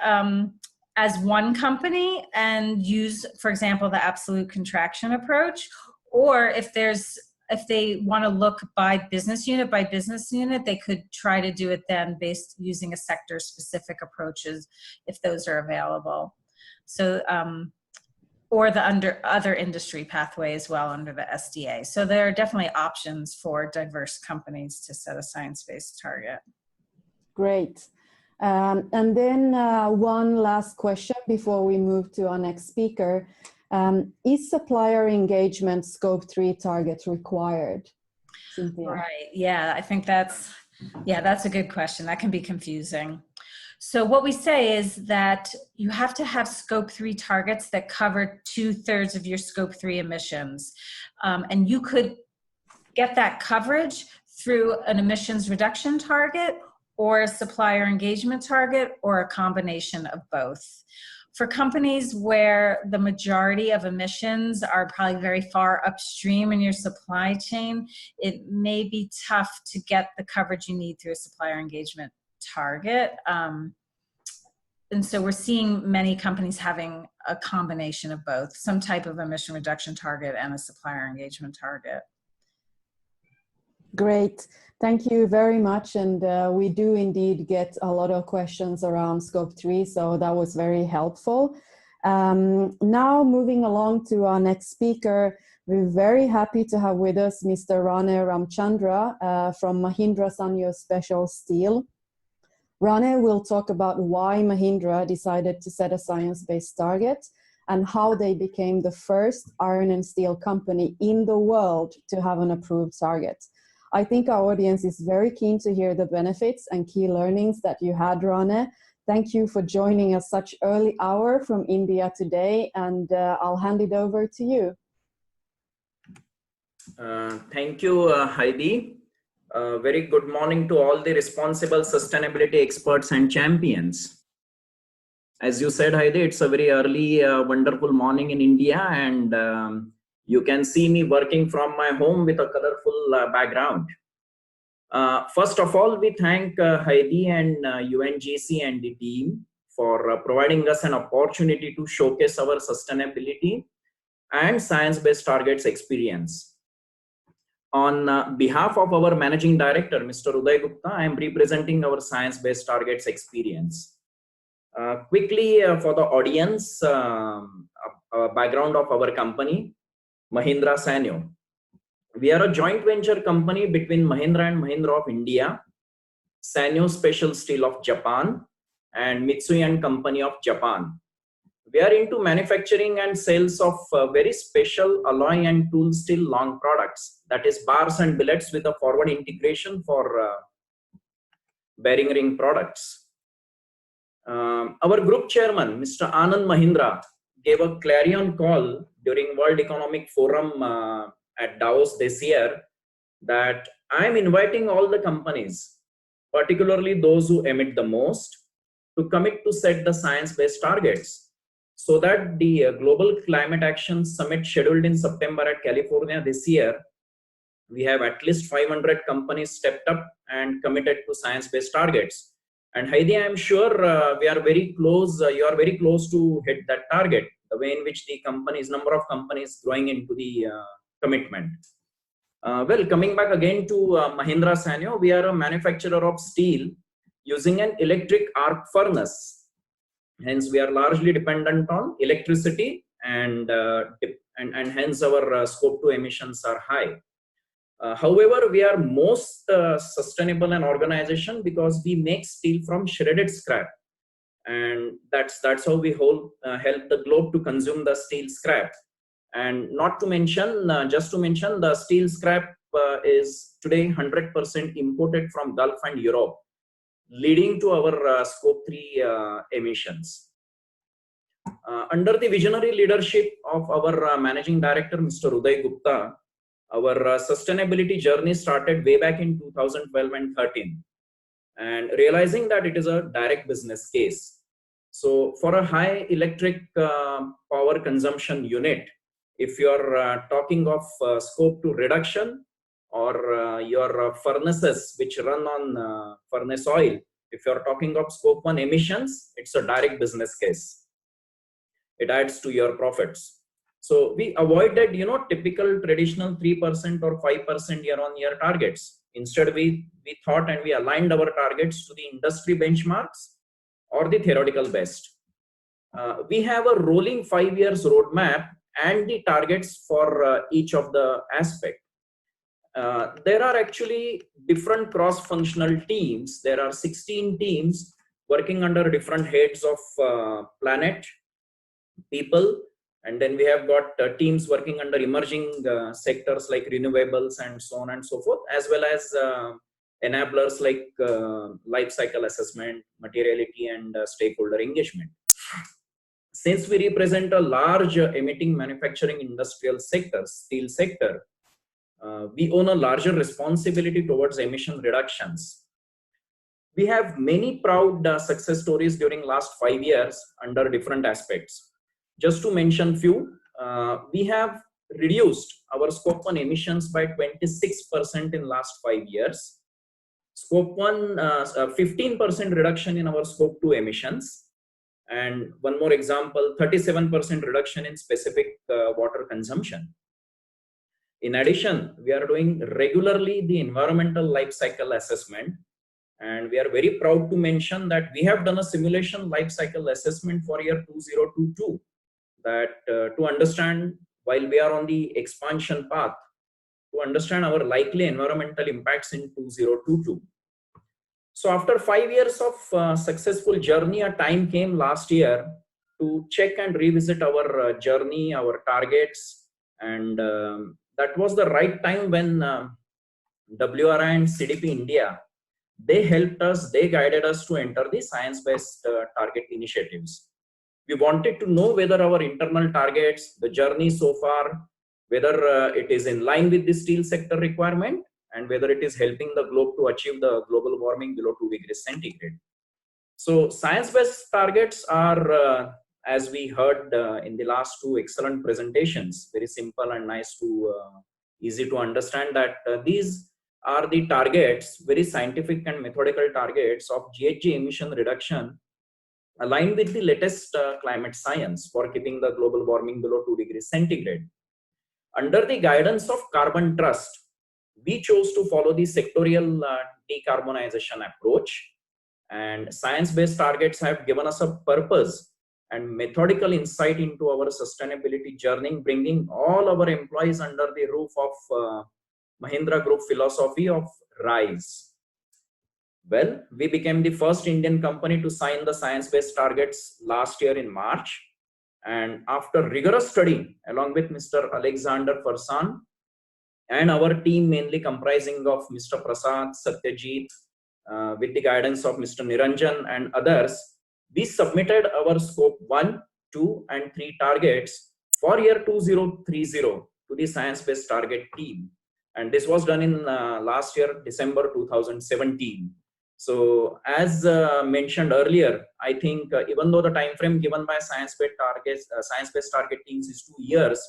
as one company and use, for example, the absolute contraction approach. Or if they want to look by business unit, they could try to do it then using a sector-specific approaches if those are available. So or the other industry pathway as well under the SDA. So there are definitely options for diverse companies to set a science-based target. Great. And then one last question before we move to our next speaker. Is supplier engagement scope 3 target required? Cynthia. Right, yeah, I think that's a good question. That can be confusing. So what we say is that you have to have scope 3 targets that cover 2/3 of your scope 3 emissions. And you could get that coverage through an emissions reduction target or a supplier engagement target or a combination of both. For companies where the majority of emissions are probably very far upstream in your supply chain, it may be tough to get the coverage you need through a supplier engagement target. And so we're seeing many companies having a combination of both, some type of emission reduction target and a supplier engagement target. Great. Thank you very much. And we do indeed get a lot of questions around scope 3, so that was very helpful. Now moving along to our next speaker, we're very happy to have with us Mr. Rane Ramchandra from Mahindra Sanyo Special Steel. Rane will talk about why Mahindra decided to set a science-based target and how they became the first iron and steel company in the world to have an approved target. I think our audience is very keen to hear the benefits and key learnings that you had, Rane. Thank you for joining us such early hour from India today, and I'll hand it over to you. Thank you, Heidi. Very good morning to all the responsible sustainability experts and champions. As you said, Heidi, it's a very early, wonderful morning in India, and you can see me working from my home with a colorful background. First of all, we thank Heidi and UNGC and the team for providing us an opportunity to showcase our sustainability and science-based targets experience. On behalf of our Managing Director, Mr. Uday Gupta, I am representing our science-based targets experience. Quickly, for the audience, background of our company, Mahindra Sanyo. We are a joint venture company between Mahindra and Mahindra of India, Sanyo Special Steel of Japan, and Mitsui and Company of Japan. We are into manufacturing and sales of very special alloy and tool steel long products, that is bars and billets with a forward integration for bearing ring products. Our group chairman, Mr. Anand Mahindra, gave a clarion call during World Economic Forum at Davos this year that I am inviting all the companies, particularly those who emit the most, to commit to set the science-based targets, so that the Global Climate Action Summit scheduled in September at California this year, we have at least 500 companies stepped up and committed to science-based targets. And Heidi, I am sure we are very close, you are very close to hit that target, the way in which the number of companies growing into the commitment. Well, coming back again to Mahindra Sanyo, we are a manufacturer of steel using an electric arc furnace. Hence, we are largely dependent on electricity, and hence our scope 2 emissions are high. However, we are most sustainable an organization because we make steel from shredded scrap, and that's how we help the globe to consume the steel scrap. And not to mention, just to mention, the steel scrap is today 100% imported from Gulf and Europe, leading to our scope 3 emissions. Under the visionary leadership of our Managing Director, Mr. Uday Gupta, our sustainability journey started way back in 2012 and 13, and realizing that it is a direct business case. So for a high electric power consumption unit, if you are talking of scope 2 reduction, or your furnaces which run on furnace oil, if you are talking of scope 1 emissions, it's a direct business case. It adds to your profits. So we avoided, typical traditional 3% or 5% year-on-year targets. Instead, we thought and we aligned our targets to the industry benchmarks or the theoretical best. we have a rolling 5 years roadmap and the targets for each of the aspect. There are actually different cross-functional teams. There are 16 teams working under different heads of planet, people, and then we have got teams working under emerging sectors like renewables and so on and so forth, as well as enablers like life cycle assessment, materiality, and stakeholder engagement. Since we represent a large emitting manufacturing industrial sector, steel sector, we own a larger responsibility towards emission reductions. We have many proud success stories during last 5 years under different aspects. Just to mention few, we have reduced our scope 1 emissions by 26% in last 5 years. Scope 1, 15% reduction in our scope 2 emissions. And one more example, 37% reduction in specific water consumption. In addition, we are doing regularly the environmental life cycle assessment, and we are very proud to mention that we have done a simulation life cycle assessment for year 2022, that to understand, while we are on the expansion path, to understand our likely environmental impacts in 2022. So after 5 years of successful journey, a time came last year to check and revisit our journey, our targets, and that was the right time when WRI and CDP India, they helped us, they guided us to enter the science-based target initiatives. We wanted to know whether our internal targets, the journey so far, whether it is in line with the steel sector requirement, and whether it is helping the globe to achieve the global warming below 2 degrees centigrade. So science-based targets are, as we heard in the last 2 excellent presentations, very simple and nice to, easy to understand, that these are the targets, very scientific and methodical targets of GHG emission reduction aligned with the latest climate science for keeping the global warming below 2 degrees centigrade. Under the guidance of Carbon Trust, we chose to follow the sectorial decarbonization approach, and science-based targets have given us a purpose and methodical insight into our sustainability journey, bringing all our employees under the roof of Mahindra Group philosophy of RISE. Well, we became the first Indian company to sign the science-based targets last year in March. And after rigorous study, along with Mr. Alexander Farsan and our team, mainly comprising of Mr. Prasad, Satyajit, with the guidance of Mr. Niranjan and others, we submitted our scope 1, 2, and 3 targets for year 2030 to the science-based target team. And this was done in last year, December 2017. So as mentioned earlier, I think even though the time frame given by science-based target teams is 2 years,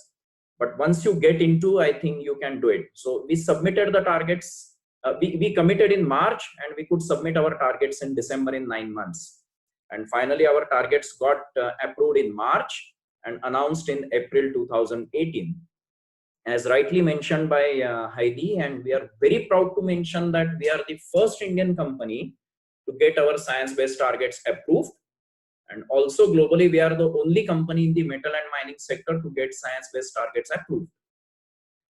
but once you get into, I think you can do it. So we submitted the targets, we committed in March, and we could submit our targets in December in 9 months. And finally, our targets got approved in March and announced in April 2018. As rightly mentioned by Heidi, and we are very proud to mention that we are the first Indian company to get our science-based targets approved. And also globally, we are the only company in the metal and mining sector to get science-based targets approved.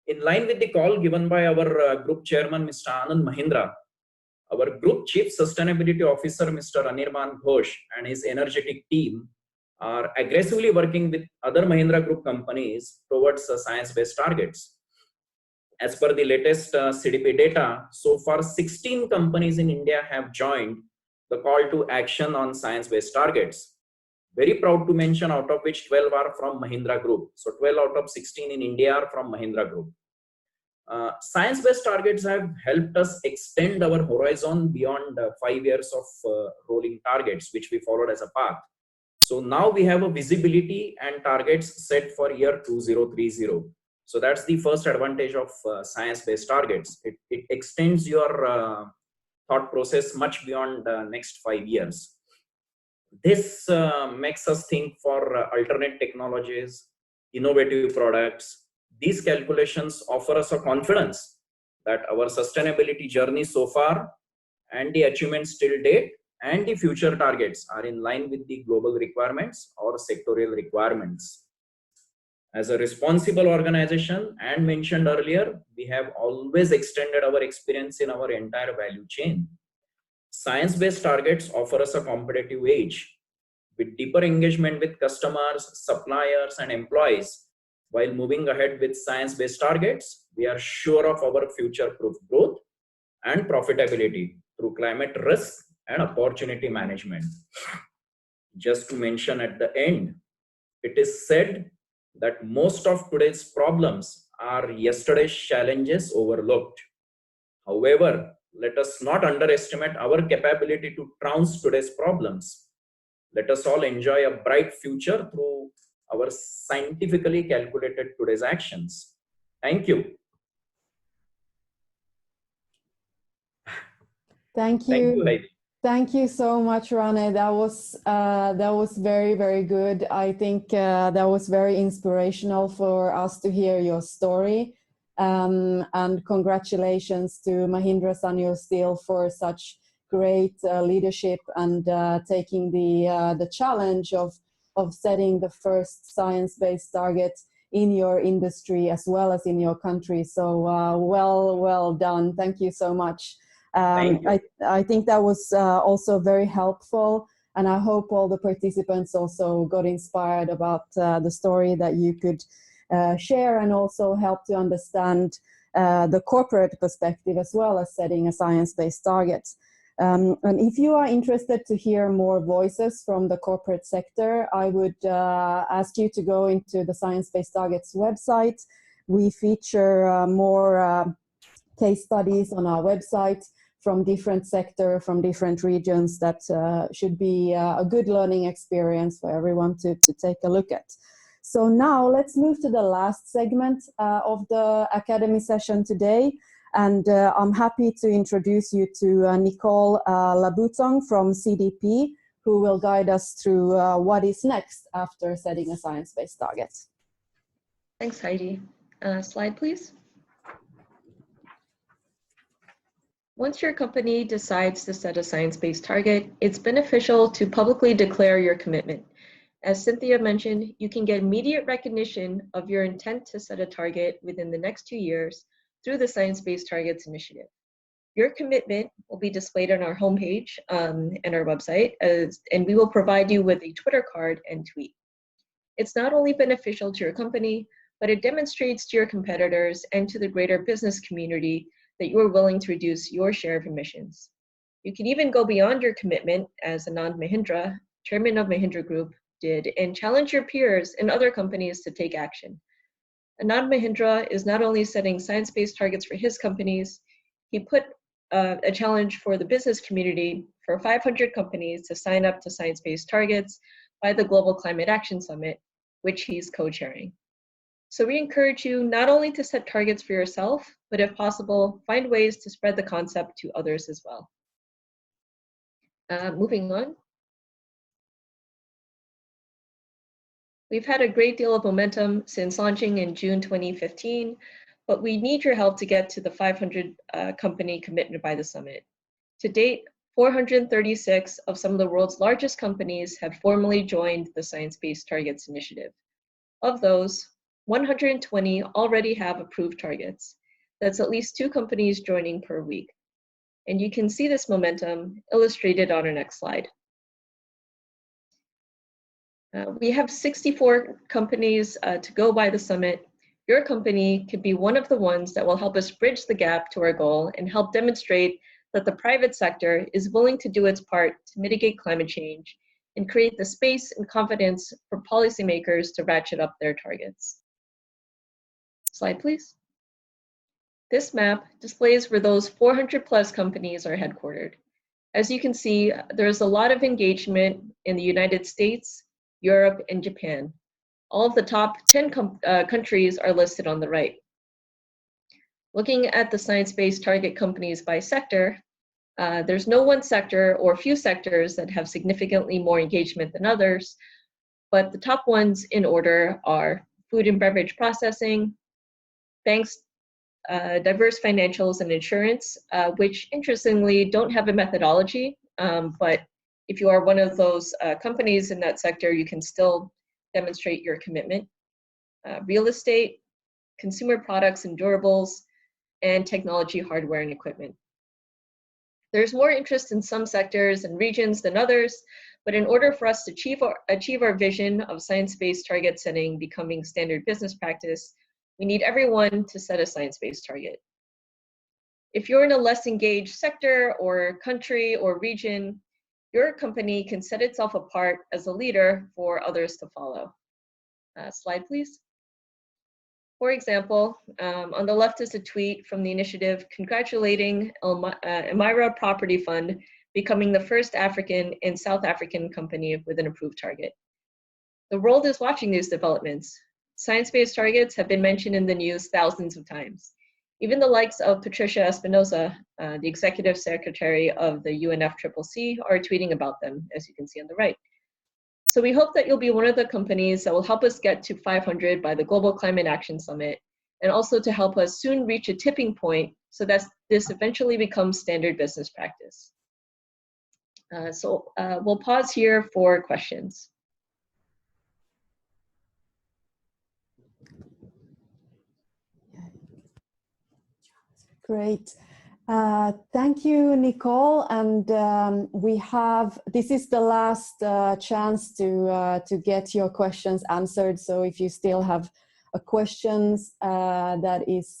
In line with the call given by our group chairman, Mr. Anand Mahindra, our group chief sustainability officer, Mr. Anirban Ghosh, and his energetic team are aggressively working with other Mahindra Group companies towards science-based targets. As per the latest CDP data, so far 16 companies in India have joined the call to action on science-based targets. Very proud to mention, out of which 12 are from Mahindra Group. So 12 out of 16 in India are from Mahindra Group. Science-based targets have helped us extend our horizon beyond 5 years of rolling targets, which we followed as a path. So now we have a visibility and targets set for year 2030. So that's the first advantage of science-based targets. It extends your thought process much beyond the next 5 years. This makes us think for alternate technologies, innovative products. These calculations offer us a confidence that our sustainability journey so far and the achievements till date and the future targets are in line with the global requirements or sectorial requirements. As a responsible organization, and mentioned earlier, we have always extended our experience in our entire value chain. Science-based targets offer us a competitive edge. With deeper engagement with customers, suppliers, and employees, while moving ahead with science-based targets, we are sure of our future-proof growth and profitability through climate risk and opportunity management. Just to mention at the end, it is said that most of today's problems are yesterday's challenges overlooked. However, let us not underestimate our capability to trounce today's problems. Let us all enjoy a bright future through our scientifically calculated today's actions. Thank you. Thank you. Thank you, Heidi. Thank you so much, Rane. That was very, very good. I think that was very inspirational for us to hear your story. And congratulations to Mahindra Sanyo Steel for such great leadership and taking the challenge of setting the first science-based target in your industry as well as in your country. So well done. Thank you so much. I think that was also very helpful, and I hope all the participants also got inspired about the story that you could share, and also help to understand the corporate perspective as well as setting a science-based target. And if you are interested to hear more voices from the corporate sector, I would ask you to go into the Science-Based Targets website. We feature more case studies on our website from different sectors, from different regions, that should be a good learning experience for everyone to take a look at. So now let's move to the last segment of the Academy session today. And I'm happy to introduce you to Nicole Labutong from CDP, who will guide us through what is next after setting a science-based target. Thanks, Heidi. Slide, please. Once your company decides to set a science-based target, it's beneficial to publicly declare your commitment. As Cynthia mentioned, you can get immediate recognition of your intent to set a target within the next 2 years through the Science-Based Targets Initiative. Your commitment will be displayed on our homepage and our website, and we will provide you with a Twitter card and tweet. It's not only beneficial to your company, but it demonstrates to your competitors and to the greater business community that you are willing to reduce your share of emissions. You can even go beyond your commitment, as Anand Mahindra, chairman of Mahindra Group, did, and challenge your peers and other companies to take action. Anand Mahindra is not only setting science-based targets for his companies, he put a challenge for the business community for 500 companies to sign up to science-based targets by the Global Climate Action Summit, which he's co-chairing. So we encourage you not only to set targets for yourself, but if possible, find ways to spread the concept to others as well. Moving on. We've had a great deal of momentum since launching in June 2015, but we need your help to get to the 500 company commitment by the summit. To date, 436 of some of the world's largest companies have formally joined the Science-Based Targets Initiative. Of those, 120 already have approved targets. That's at least 2 companies joining per week. And you can see this momentum illustrated on our next slide. We have 64 companies to go by the summit. Your company could be one of the ones that will help us bridge the gap to our goal and help demonstrate that the private sector is willing to do its part to mitigate climate change and create the space and confidence for policymakers to ratchet up their targets. Slide, please. This map displays where those 400 plus companies are headquartered. As you can see, there's a lot of engagement in the United States, Europe, and Japan. All of the top 10 countries are listed on the right. Looking at the science-based target companies by sector, there's no one sector or few sectors that have significantly more engagement than others, but the top ones in order are food and beverage processing, banks, diverse financials and insurance, which interestingly don't have a methodology, but If you are one of those companies in that sector, you can still demonstrate your commitment. Real estate, consumer products and durables, and technology, hardware, and equipment. There's more interest in some sectors and regions than others, but in order for us to achieve our vision of science-based target setting becoming standard business practice, we need everyone to set a science-based target. If you're in a less engaged sector or country or region, your company can set itself apart as a leader for others to follow. Slide, please. For example, on the left is a tweet from the initiative congratulating Elmira Property Fund becoming the first African and South African company with an approved target. The world is watching these developments. Science-based targets have been mentioned in the news thousands of times. Even the likes of Patricia Espinosa, the executive secretary of the UNFCCC, are tweeting about them, as you can see on the right. So we hope that you'll be one of the companies that will help us get to 500 by the Global Climate Action Summit, and also to help us soon reach a tipping point so that this eventually becomes standard business practice. We'll pause here for questions. Great. Thank you, Nicole. And this is the last chance to get your questions answered. So if you still have questions that is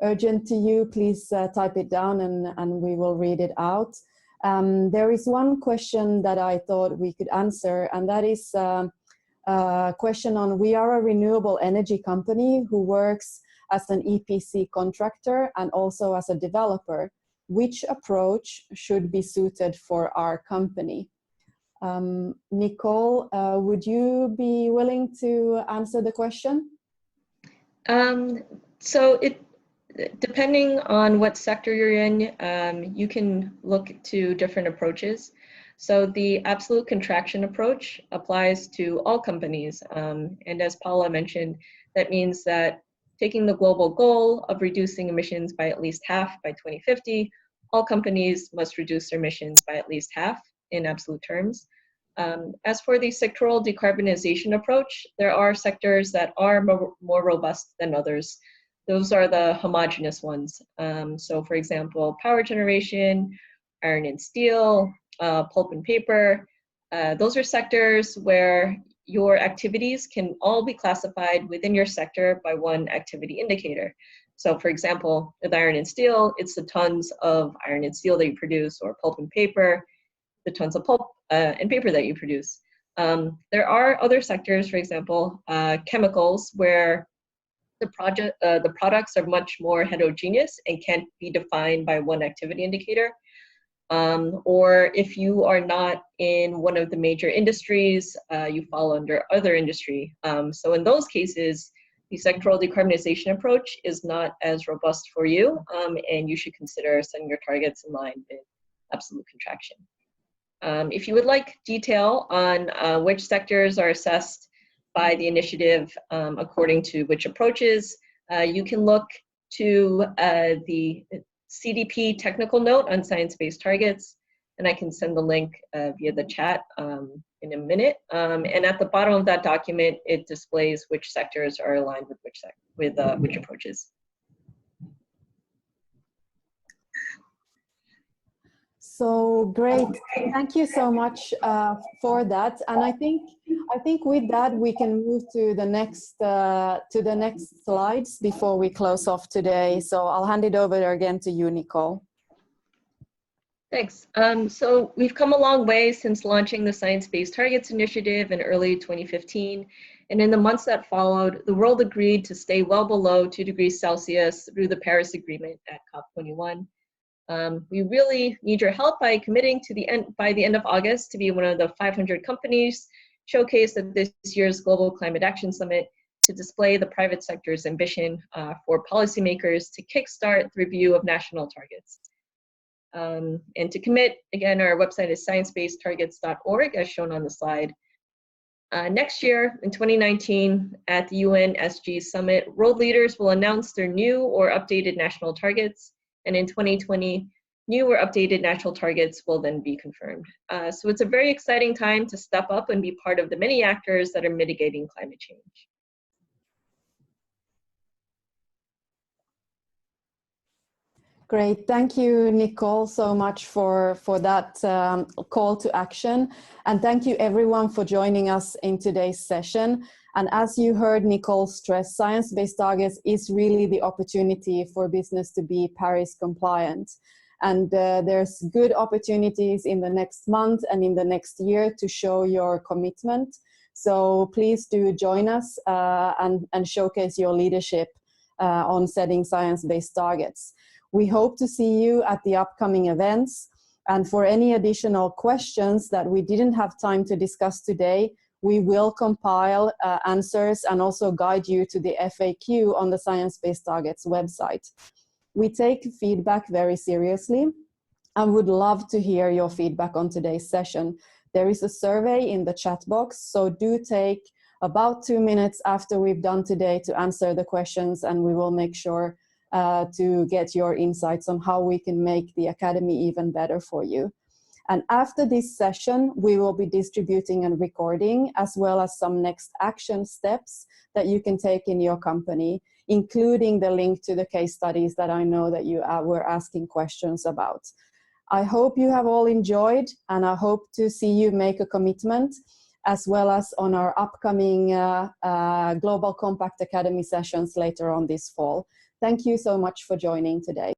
urgent to you, please type it down and we will read it out. There is one question that I thought we could answer, and that is a question on, we are a renewable energy company who works as an EPC contractor and also as a developer. Which approach should be suited for our company? Nicole, would you be willing to answer the question? Depending on what sector you're in, you can look to different approaches. So the absolute contraction approach applies to all companies. And as Paula mentioned, that means that taking the global goal of reducing emissions by at least half by 2050, all companies must reduce their emissions by at least half in absolute terms. As for the sectoral decarbonization approach, there are sectors that are more robust than others. Those are the homogeneous ones. So for example, power generation, iron and steel, pulp and paper, those are sectors where your activities can all be classified within your sector by one activity indicator. So for example, with iron and steel, it's the tons of iron and steel that you produce, or pulp and paper, the tons of pulp and paper that you produce. There are other sectors, for example, chemicals, where the products are much more heterogeneous and can't be defined by one activity indicator. Or if you are not in one of the major industries, you fall under other industry. So in those cases, the sectoral decarbonization approach is not as robust for you, and you should consider setting your targets in line with absolute contraction. If you would like detail on which sectors are assessed by the initiative according to which approaches, you can look to the CDP technical note on science-based targets, and I can send the link via the chat in a minute. And at the bottom of that document, it displays which sectors are aligned with which approaches. So great, thank you so much for that. And I think with that we can move to the next slides before we close off today. So I'll hand it over again to you, Nicole. Thanks. So we've come a long way since launching the Science-Based Targets Initiative in early 2015. And in the months that followed, the world agreed to stay well below 2 degrees Celsius through the Paris Agreement at COP21. We really need your help by committing to by the end of August to be one of the 500 companies showcased at this year's Global Climate Action Summit to display the private sector's ambition for policymakers to kickstart the review of national targets. And to commit, again, our website is sciencebasedtargets.org, as shown on the slide. Next year, in 2019, at the UN SG Summit, world leaders will announce their new or updated national targets. And in 2020, New or updated national targets will then be confirmed. So it's a very exciting time to step up and be part of the many actors that are mitigating climate change. Great, thank you, Nicole, so much for that call to action. And thank you everyone for joining us in today's session. And as you heard Nicole stress, science-based targets is really the opportunity for business to be Paris compliant. And there's good opportunities in the next month and in the next year to show your commitment. So please do join us and showcase your leadership on setting science-based targets. We hope to see you at the upcoming events. And for any additional questions that we didn't have time to discuss today, we will compile answers and also guide you to the FAQ on the Science Based Targets website. We take feedback very seriously and would love to hear your feedback on today's session. There is a survey in the chat box, so do take about 2 minutes after we've done today to answer the questions, and we will make sure to get your insights on how we can make the Academy even better for you. And after this session, we will be distributing and recording, as well as some next action steps that you can take in your company, including the link to the case studies that I know that you were asking questions about. I hope you have all enjoyed, and I hope to see you make a commitment, as well as on our upcoming Global Compact Academy sessions later on this fall. Thank you so much for joining today.